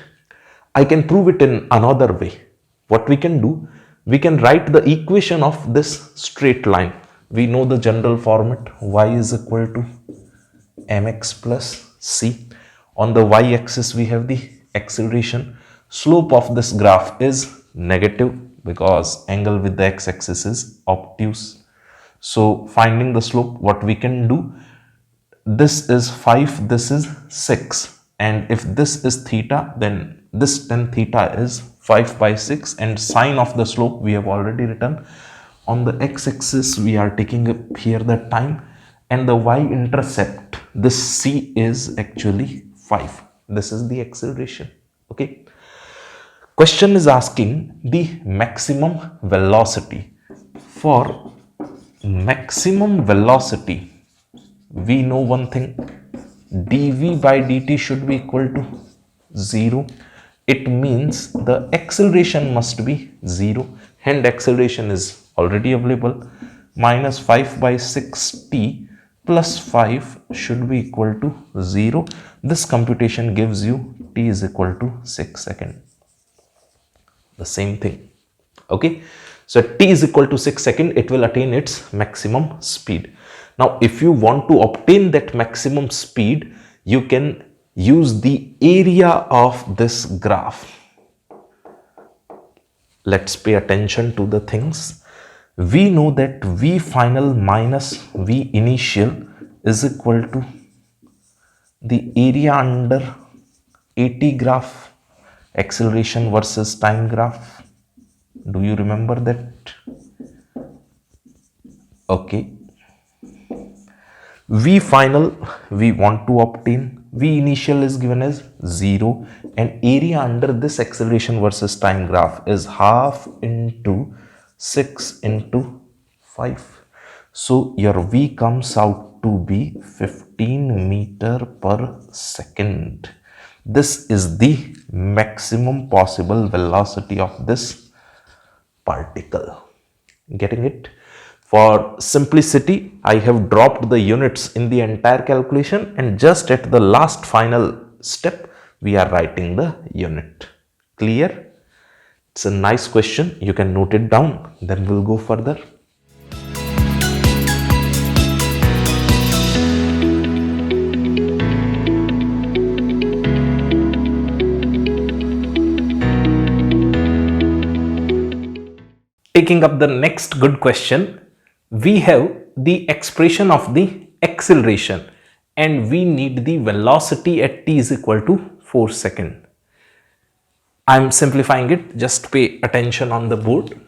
I can prove it in another way. What we can do, we can write the equation of this straight line. We know the general format, y is equal to mx plus c. On the y-axis, we have the acceleration. Slope of this graph is negative because angle with the x-axis is obtuse. So finding the slope, what we can do, this is 5, this is 6, and if this is theta, then this tan theta is 5 by 6, and sine of the slope we have already written. On the x-axis we are taking up here the time, and the y-intercept, this c is actually 5. This is the acceleration. Okay, question is asking the maximum velocity. For maximum velocity, we know one thing, dv by dt should be equal to 0. It means the acceleration must be 0, and acceleration is already available. Minus 5 by 6t plus 5 should be equal to 0. This computation gives you t is equal to 6 seconds. The same thing. Okay, so at t is equal to 6 seconds, it will attain its maximum speed. Now, if you want to obtain that maximum speed, you can use the area of this graph. Let's pay attention to the things. We know that v final minus v initial is equal to the area under AT graph, acceleration versus time graph. Do you remember that? Okay, V final we want to obtain. V initial is given as 0 and area under this acceleration versus time graph is half into 6 into 5. So your V comes out to be 15 meter per second. This is the maximum possible velocity of this particle. Getting it? For simplicity, I have dropped the units in the entire calculation, and just at the last final step, we are writing the unit. Clear? It's a nice question. You can note it down. Then we'll go further. Taking up the next good question, we have the expression of the acceleration and we need the velocity at t is equal to 4 seconds. I'm simplifying it, just pay attention on the board.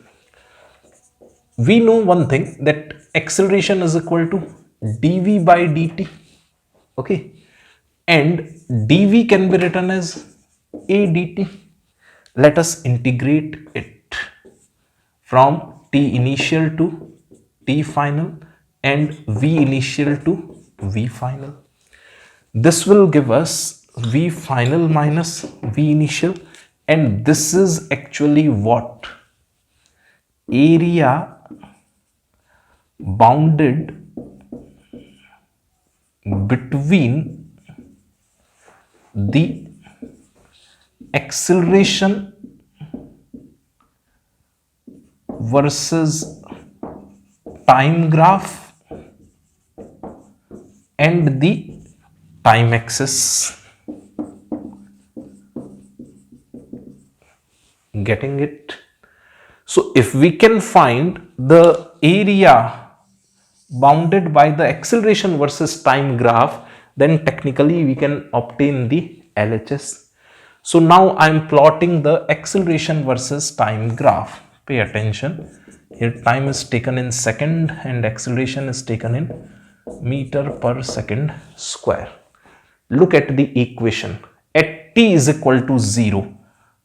We know one thing, that acceleration is equal to dv by dt, okay, and dv can be written as a dt. Let us integrate it from t initial to t final and v initial to v final. This will give us v final minus v initial, and this is actually what? Area bounded between the acceleration versus time graph and the time axis. Getting it? So if we can find the area bounded by the acceleration versus time graph, then technically we can obtain the LHS. So now I am plotting the acceleration versus time graph. Pay attention. Here time is taken in second and acceleration is taken in meter per second square. Look at the equation. At t is equal to 0,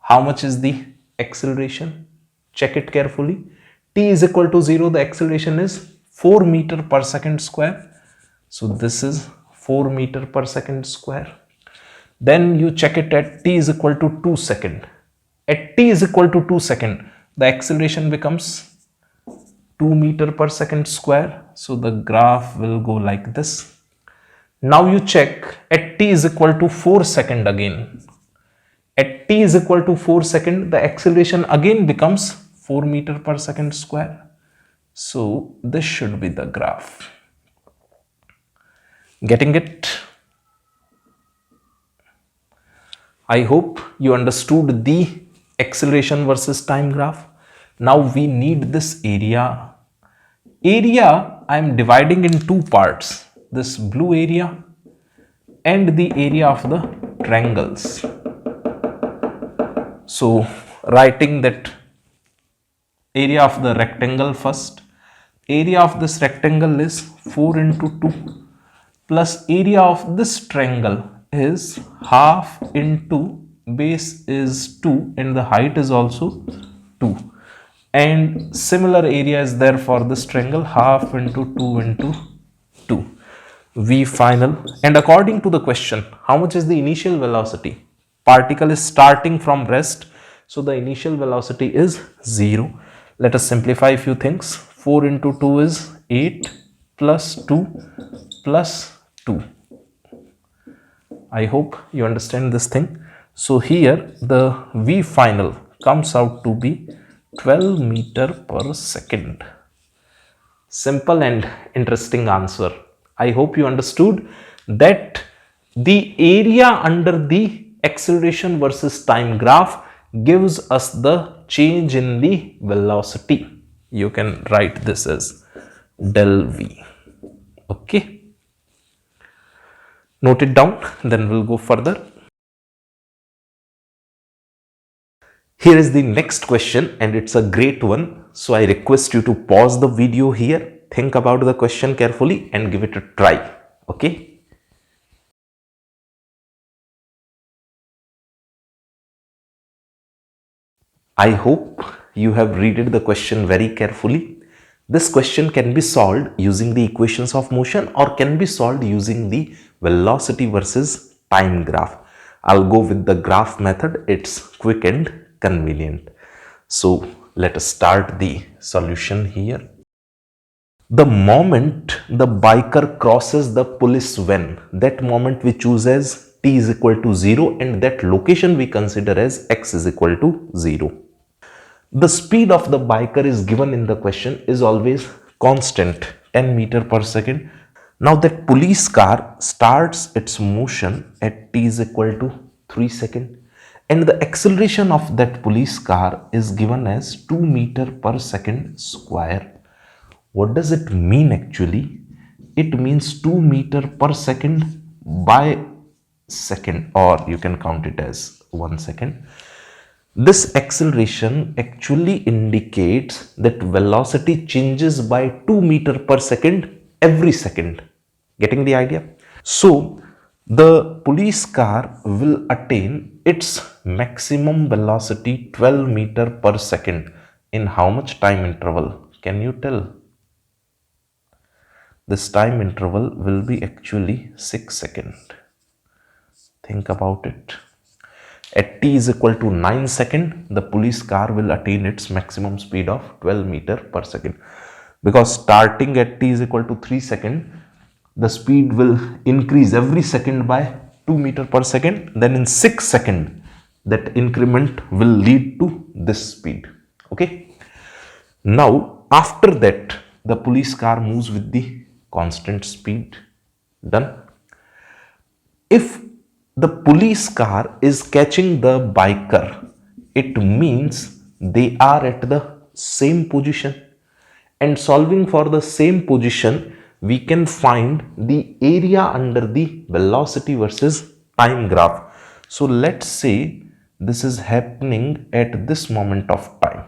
how much is the acceleration? Check it carefully. T is equal to 0, the acceleration is 4 meter per second square. So this is 4 meter per second square. Then you check it at t is equal to 2 second. At t is equal to 2 second, the acceleration becomes 2 meter per second square. So the graph will go like this. Now you check at t is equal to 4 second again. At t is equal to 4 second, the acceleration again becomes 4 meter per second square. So this should be the graph. Getting it? I hope you understood the acceleration versus time graph. Now we need this area. Area I am dividing in two parts, this blue area and the area of the triangles. So writing that area of the rectangle first. Area of this rectangle is 4 into 2 plus area of this triangle is half into base is 2 and the height is also 2, and similar area is there for this triangle, half into 2 into 2. V final, and according to the question, how much is the initial velocity? Particle is starting from rest, so the initial velocity is 0. Let us simplify a few things. 4 into 2 is 8 plus 2 plus 2. I hope you understand this thing. So here the V final comes out to be 12 meter per second. Simple and interesting answer. I hope you understood that the area under the acceleration versus time graph gives us the change in the velocity. You can write this as del V. Okay. Note it down, then we'll go further. Here is the next question and it's a great one. So I request you to pause the video here think about the question carefully and give it a try. Okay. I hope you have read the question very carefully. This question can be solved using the equations of motion or can be solved using the velocity versus time graph. I'll go with the graph method. It's quick and convenient. So let us start the solution here. The moment the biker crosses the police van, that moment we choose as t is equal to 0 and that location we consider as x is equal to 0. The speed of the biker is given in the question is always constant, 10 meter per second. Now that police car starts its motion at t is equal to 3 seconds and the acceleration of that police car is given as 2 meter per second square. What does it mean actually? It means 2 meter per second by second, or you can count it as 1 second. This acceleration actually indicates that velocity changes by 2 meter per second every second. Getting the idea? So the police car will attain its maximum velocity 12 meter per second in how much time interval? Can you tell? This time interval will be actually 6 seconds. Think about it. At t is equal to 9 seconds, the police car will attain its maximum speed of 12 meter per second. Because starting at t is equal to 3 seconds, the speed will increase every second by 2 meter per second. Then in 6 seconds, that increment will lead to this speed. Okay. Now, after that, the police car moves with the constant speed. Done. If the police car is catching the biker, it means they are at the same position. And solving for the same position, we can find the area under the velocity versus time graph. So let's say this is happening at this moment of time.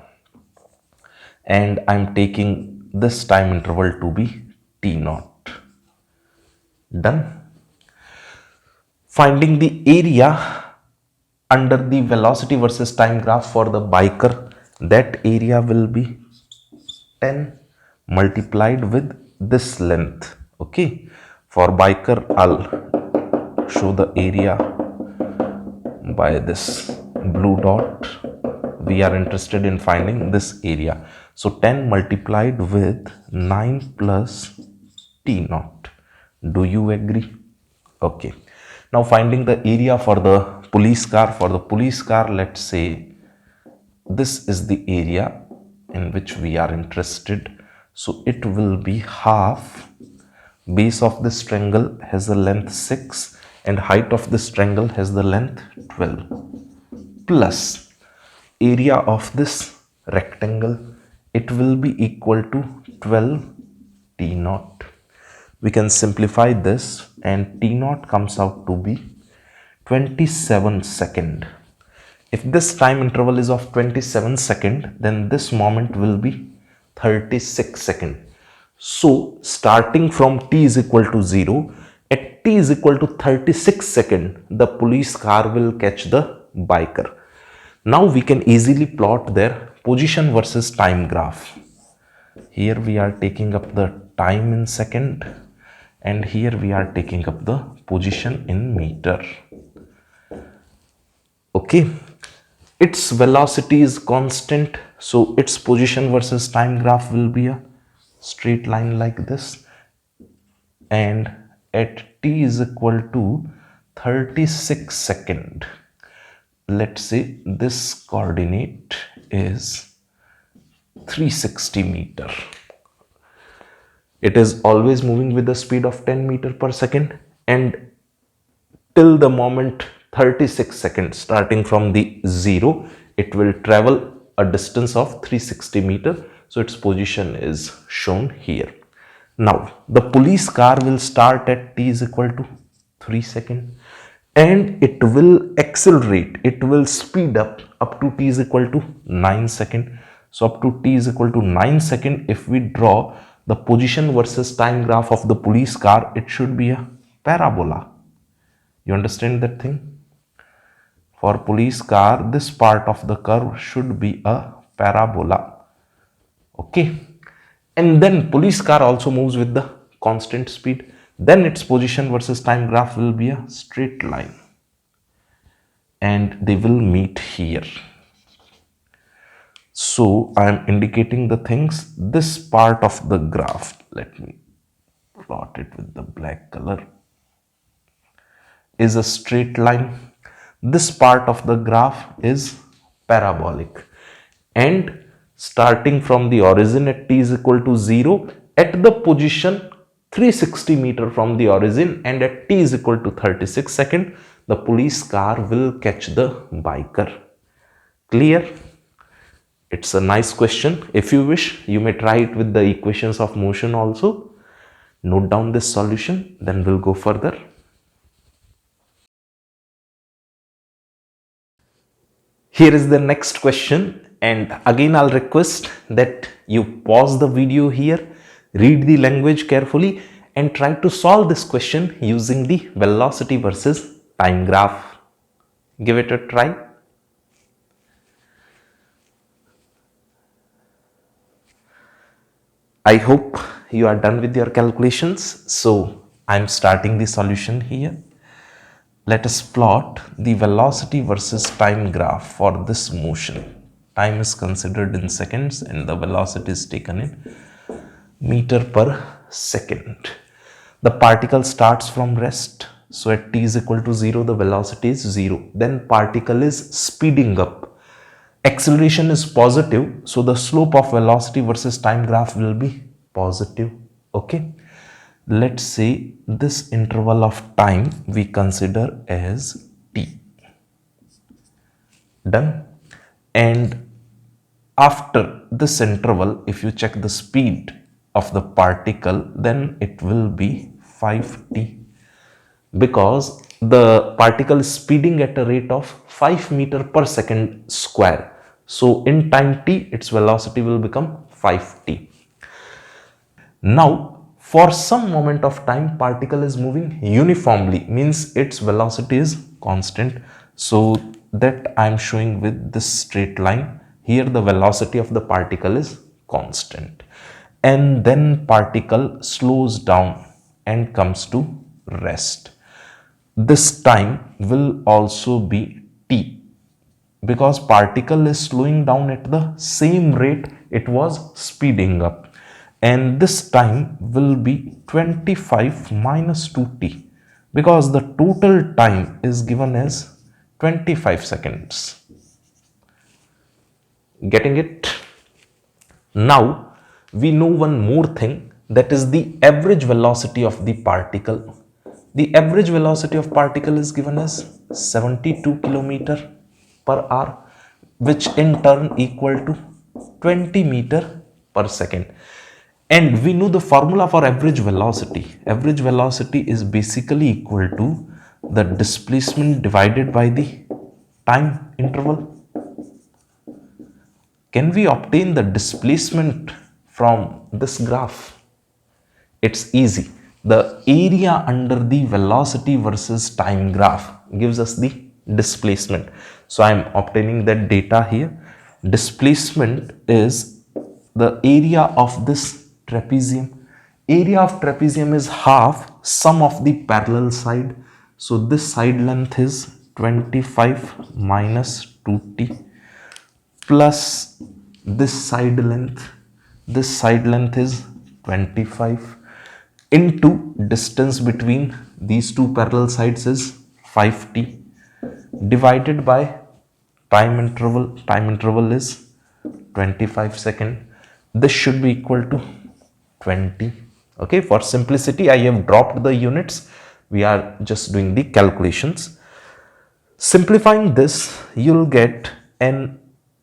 And I'm taking this time interval to be t naught. Done. Finding the area under the velocity versus time graph for the biker, that area will be 10 multiplied with this length. Okay, for biker I'll show the area by this blue dot. We are interested in finding this area. So 10 multiplied with 9 plus t naught. Do you agree? Okay. Now finding the area for the police car. For the police car, let's say this is the area in which we are interested. So it will be half. Base of this triangle has the length 6 and height of this triangle has the length 12 plus area of this rectangle. It will be equal to 12 t naught. We can simplify this and t naught comes out to be 27 seconds. If this time interval is of 27 seconds, then this moment will be 36 seconds. So starting from t is equal to 0, at t is equal to 36 seconds, the police car will catch the biker. Now we can easily plot their position versus time graph. Here we are taking up the time in second and here we are taking up the position in meter. Okay, its velocity is constant, so its position versus time graph will be a straight line like this, and at t is equal to 36 seconds, let's say this coordinate is 360 meter. It is always moving with the speed of 10 meter per second, and till the moment 36 seconds starting from the 0, it will travel a distance of 360 meter. So its position is shown here. Now the police car will start at t is equal to 3 seconds and it will accelerate, it will speed up to t is equal to 9 seconds. So up to t is equal to 9 seconds, if we draw The position versus time graph of the police car, it should be a parabola. You understand that thing? For police car, this part of the curve should be a parabola. Okay. And then police car also moves with the constant speed. Then its position versus time graph will be a straight line. And they will meet here. So I am indicating the things. This part of the graph, let me plot it with the black color, is a straight line. This part of the graph is parabolic. And starting from the origin at t is equal to 0, at the position 360 meter from the origin and at t is equal to 36 seconds, the police car will catch the biker. Clear? It's a nice question. If you wish, you may try it with the equations of motion also. Note down this solution, then we'll go further. Here is the next question, and again I'll request that you pause the video here, read the language carefully and try to solve this question using the velocity versus time graph. Give it a try. I hope you are done with your calculations. So I'm starting the solution here. Let us plot the velocity versus time graph for this motion. Time is considered in seconds and the velocity is taken in meter per second. The particle starts from rest. So at t is equal to 0, the velocity is 0. Then particle is speeding up. Acceleration is positive, so the slope of velocity versus time graph will be positive. Okay, let's say this interval of time we consider as t. Done. And after this interval, if you check the speed of the particle, then it will be 5t, because the particle is speeding at a rate of 5 meter per second square. So in time t, its velocity will become 5t. Now, for some moment of time, particle is moving uniformly, means its velocity is constant. So that I am showing with this straight line. Here the velocity of the particle is constant. And then particle slows down and comes to rest. This time will also be t, because particle is slowing down at the same rate it was speeding up, and this time will be 25 minus 2t, because the total time is given as 25 seconds. Getting it? Now we know one more thing, that is the average velocity of the particle. The average velocity of particle is given as 72 kilometer per hour, which in turn equal to 20 meter per second. And we know the formula for average velocity. Average velocity is basically equal to the displacement divided by the time interval. Can we obtain the displacement from this graph? It's easy. The area under the velocity versus time graph gives us the displacement. So I am obtaining that data here. Displacement is the area of this trapezium. Area of trapezium is half sum of the parallel side. So this side length is 25 minus 2t plus this side length. This side length is 25 into distance between these two parallel sides is 5t divided by time interval. Time interval is 25 seconds. This should be equal to 20. Okay, for simplicity I have dropped the units. We are just doing the calculations. Simplifying this, you'll get an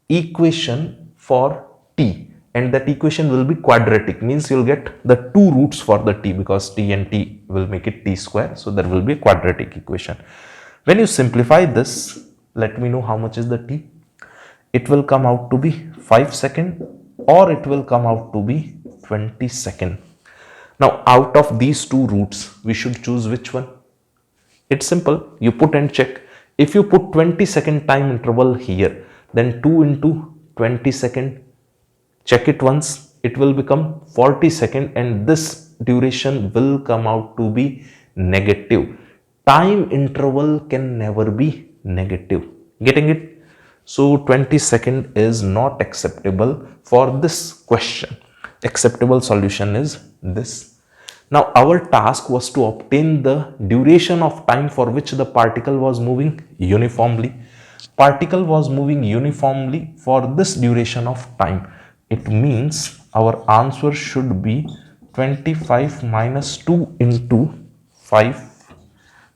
equation for t, and that equation will be quadratic, means you'll get the two roots for the t, because t and t will make it t square. So there will be a quadratic equation. When you simplify this, let me know how much is the t. It will come out to be 5 seconds, or it will come out to be 20 second. Now out of these two routes, we should choose which one? It's simple. You put and check. If you put 20-second time interval here, then 2 into 20 second, check it once, it will become 40 second, and this duration will come out to be negative. Time interval can never be negative. Getting it? So 20 second is not acceptable for this question. Acceptable solution is this. Now our task was to obtain the duration of time for which the particle was moving uniformly. Particle was moving uniformly for this duration of time. It means our answer should be 25 minus 2 into 5,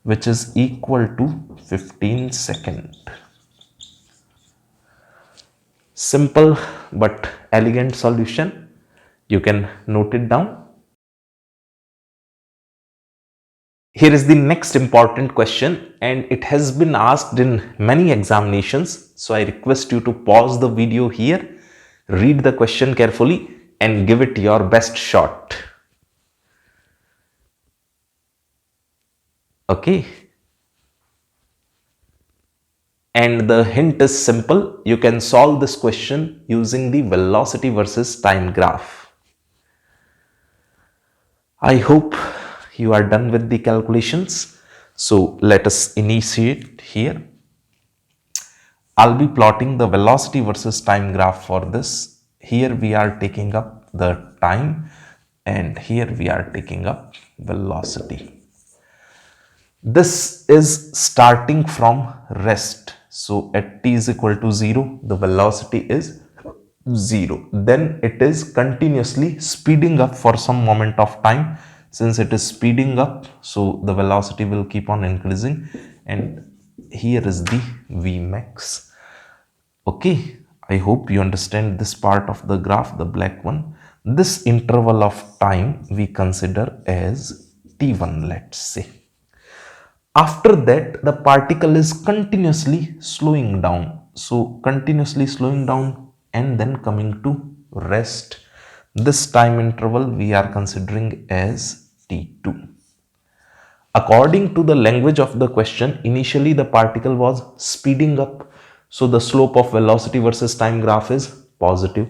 which is equal to 15 seconds. Simple but elegant solution. You can note it down. Here is the next important question, and it has been asked in many examinations. So I request you to pause the video here, read the question carefully and give it your best shot. Okay. And the hint is simple. You can solve this question using the velocity versus time graph. I hope you are done with the calculations. So let us initiate here. I'll be plotting the velocity versus time graph for this. Here we are taking up the time and here we are taking up velocity. This is starting from rest. So at t is equal to 0, the velocity is 0. Then it is continuously speeding up for some moment of time. Since it is speeding up, so the velocity will keep on increasing, and here is the Vmax. Okay, I hope you understand this part of the graph, the black one. This interval of time we consider as t1, let's say. After that, the particle is continuously slowing down. So continuously slowing down and then coming to rest. This time interval we are considering as t2. According to the language of the question, initially the particle was speeding up. So the slope of velocity versus time graph is positive.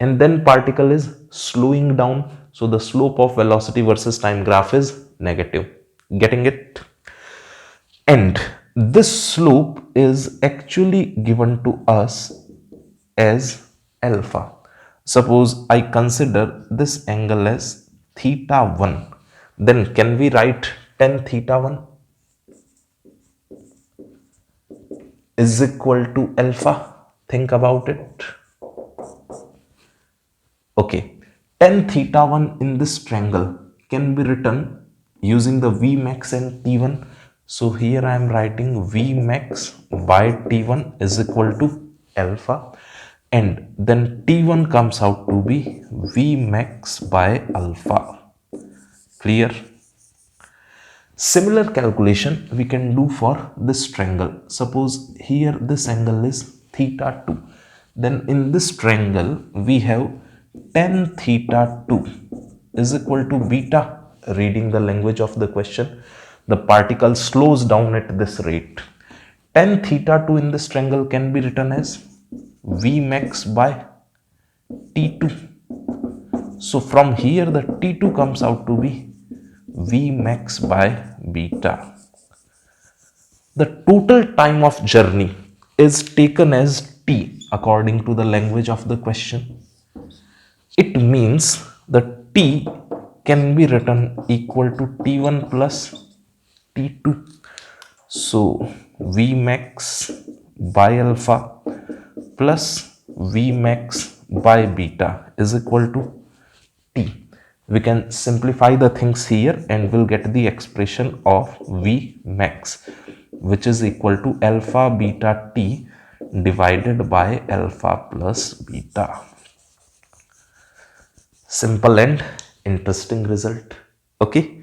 And then particle is slowing down. So the slope of velocity versus time graph is negative. Getting it? And this slope is actually given to us as alpha. Suppose I consider this angle as theta 1. Then can we write tan theta 1 is equal to alpha? Think about it. Okay, tan theta 1 in this triangle can be written using the Vmax and T1. So here I am writing Vmax by T1 is equal to alpha, and then T1 comes out to be Vmax by alpha. Clear? Similar calculation we can do for this triangle. Suppose here this angle is theta 2. Then in this triangle we have tan theta 2 is equal to beta. Reading the language of the question, the particle slows down at this rate. Tan theta 2 in this triangle can be written as Vmax by T2. So from here the T2 comes out to be Vmax by beta. The total time of journey is taken as t according to the language of the question. It means the t can be written equal to t1 plus t2. So Vmax by alpha plus Vmax by beta is equal to t. We can simplify the things here and we'll get the expression of Vmax, which is equal to alpha beta t divided by alpha plus beta. Simple and interesting result. Okay.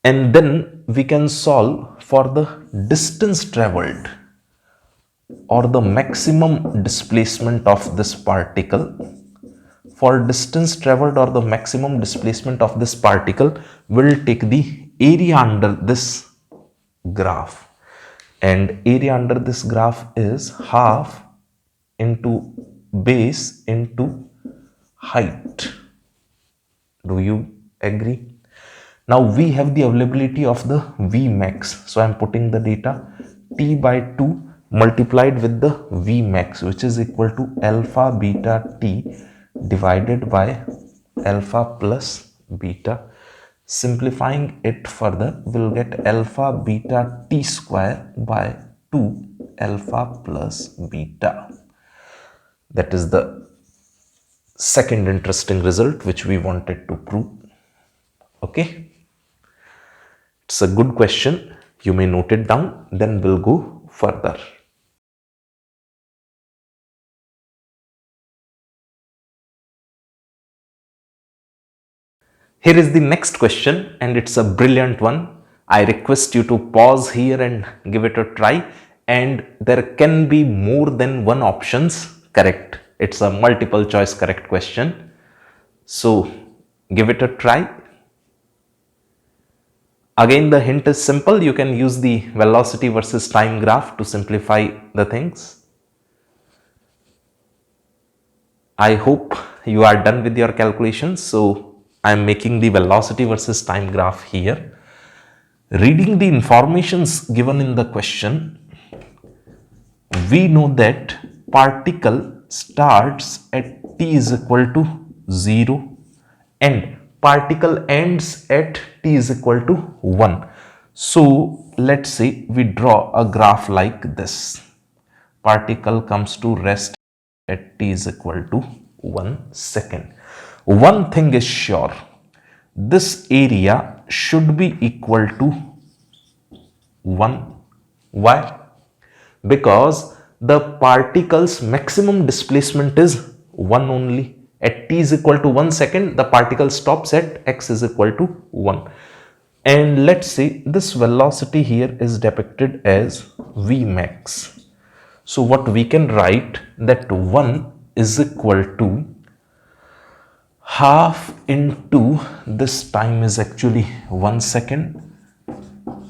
And then we can solve for the distance traveled or the maximum displacement of this particle for distance traveled or the maximum displacement of this particle, will take the area under this graph, and area under this graph is half into base into height. Do you agree? Now we have the availability of the Vmax. So I am putting the data T by 2 multiplied with the Vmax, which is equal to alpha beta T divided by alpha plus beta. Simplifying it further, we'll get alpha beta T square by 2 alpha plus beta. That is the second interesting result which we wanted to prove. Okay, it's a good question. You may note it down, then we'll go further. Here is the next question, and it's a brilliant one. I request you to pause here and give it a try, and there can be more than one options correct. It's a multiple choice correct question. So give it a try. Again, the hint is simple. You can use the velocity versus time graph to simplify the things. I hope you are done with your calculations. So I am making the velocity versus time graph here. Reading the informations given in the question, we know that particle starts at t is equal to 0 and particle ends at t is equal to 1. So let's say we draw a graph like this. Particle comes to rest at t is equal to 1 second. One thing is sure, this area should be equal to 1. Why? Because the particle's maximum displacement is 1 only. At t is equal to 1 second, the particle stops at x is equal to 1. And let's say this velocity here is depicted as Vmax. So what we can write, that 1 is equal to half into this time is actually 1 second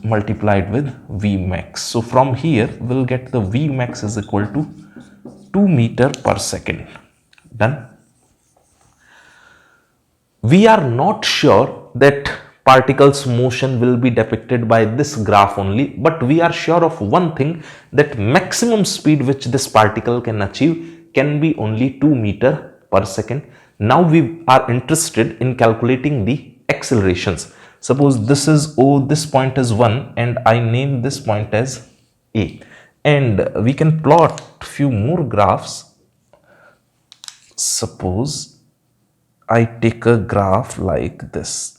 multiplied with Vmax. So from here we'll get the Vmax is equal to 2 meter per second. Done. We are not sure that particles motion will be depicted by this graph only, but we are sure of one thing, that maximum speed which this particle can achieve can be only 2 meter per second. Now we are interested in calculating the accelerations. Suppose this is O, this point is 1, and I name this point as A, and we can plot few more graphs. Suppose I take a graph like this.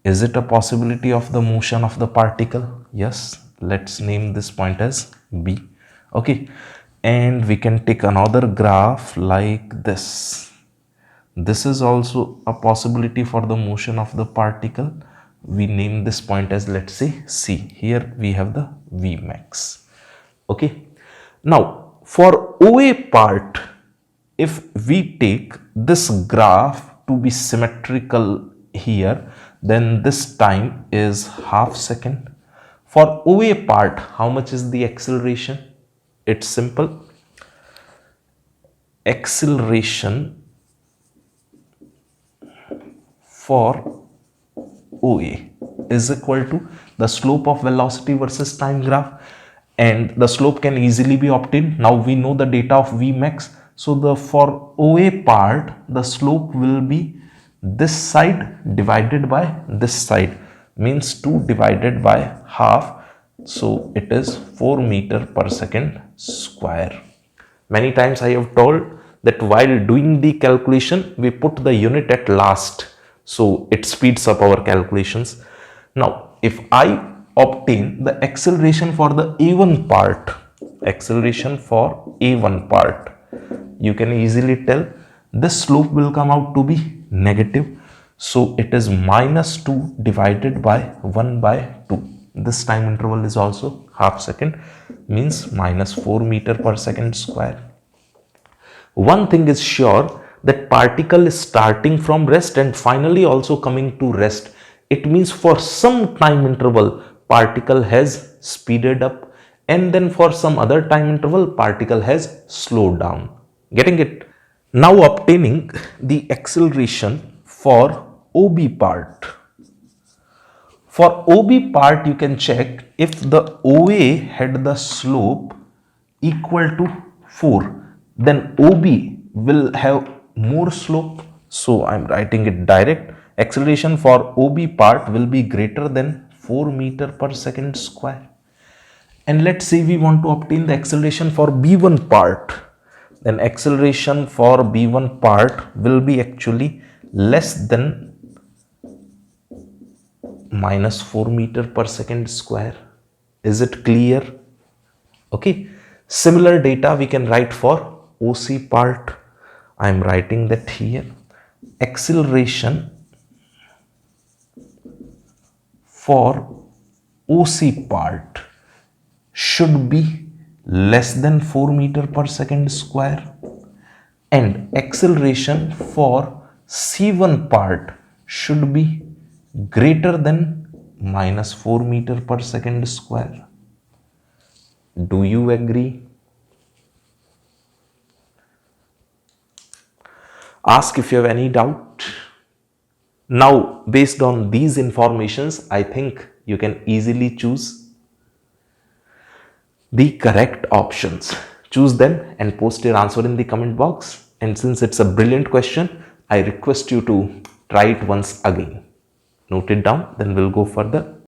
Is it a possibility of the motion of the particle? Yes. Let's name this point as B. Okay. And we can take another graph like this. This is also a possibility for the motion of the particle. We name this point as, let's say, C. Here we have the Vmax. Okay. Now, for OA part, if we take this graph to be symmetrical here, then this time is half second. For OA part, how much is the acceleration? It's simple. Acceleration for OA is equal to the slope of velocity versus time graph, and the slope can easily be obtained. Now we know the data of Vmax. So for OA part, the slope will be this side divided by this side, means 2 divided by half. So it is 4 meter per second square. Many times I have told that while doing the calculation, we put the unit at last. So it speeds up our calculations. Now, if I obtain the acceleration for the A1 part, you can easily tell this slope will come out to be negative. So it is minus 2 divided by 1 by 2. This time interval is also half second, means minus 4 meter per second square. One thing is sure, that particle is starting from rest and finally also coming to rest. It means for some time interval, particle has speeded up, and then for some other time interval, particle has slowed down. Getting it? Now obtaining the acceleration for OB part. For OB part, you can check if the OA had the slope equal to 4, then OB will have more slope. So I'm writing it direct. Acceleration for OB part will be greater than 4 meter per second square. And let's say we want to obtain the acceleration for B1 part. Then acceleration for B1 part will be actually less than minus 4 meter per second square. Is it clear? Okay. Similar data we can write for OC part. I am writing that here. Acceleration for OC part should be less than 4 meter per second square, and acceleration for C1 part should be greater than minus 4 meter per second square. Do you agree? Ask if you have any doubt. Now, based on these informations, I think you can easily choose the correct options. Choose them and post your answer in the comment box. And since it's a brilliant question, I request you to try it once again. Note it down, then we'll go further.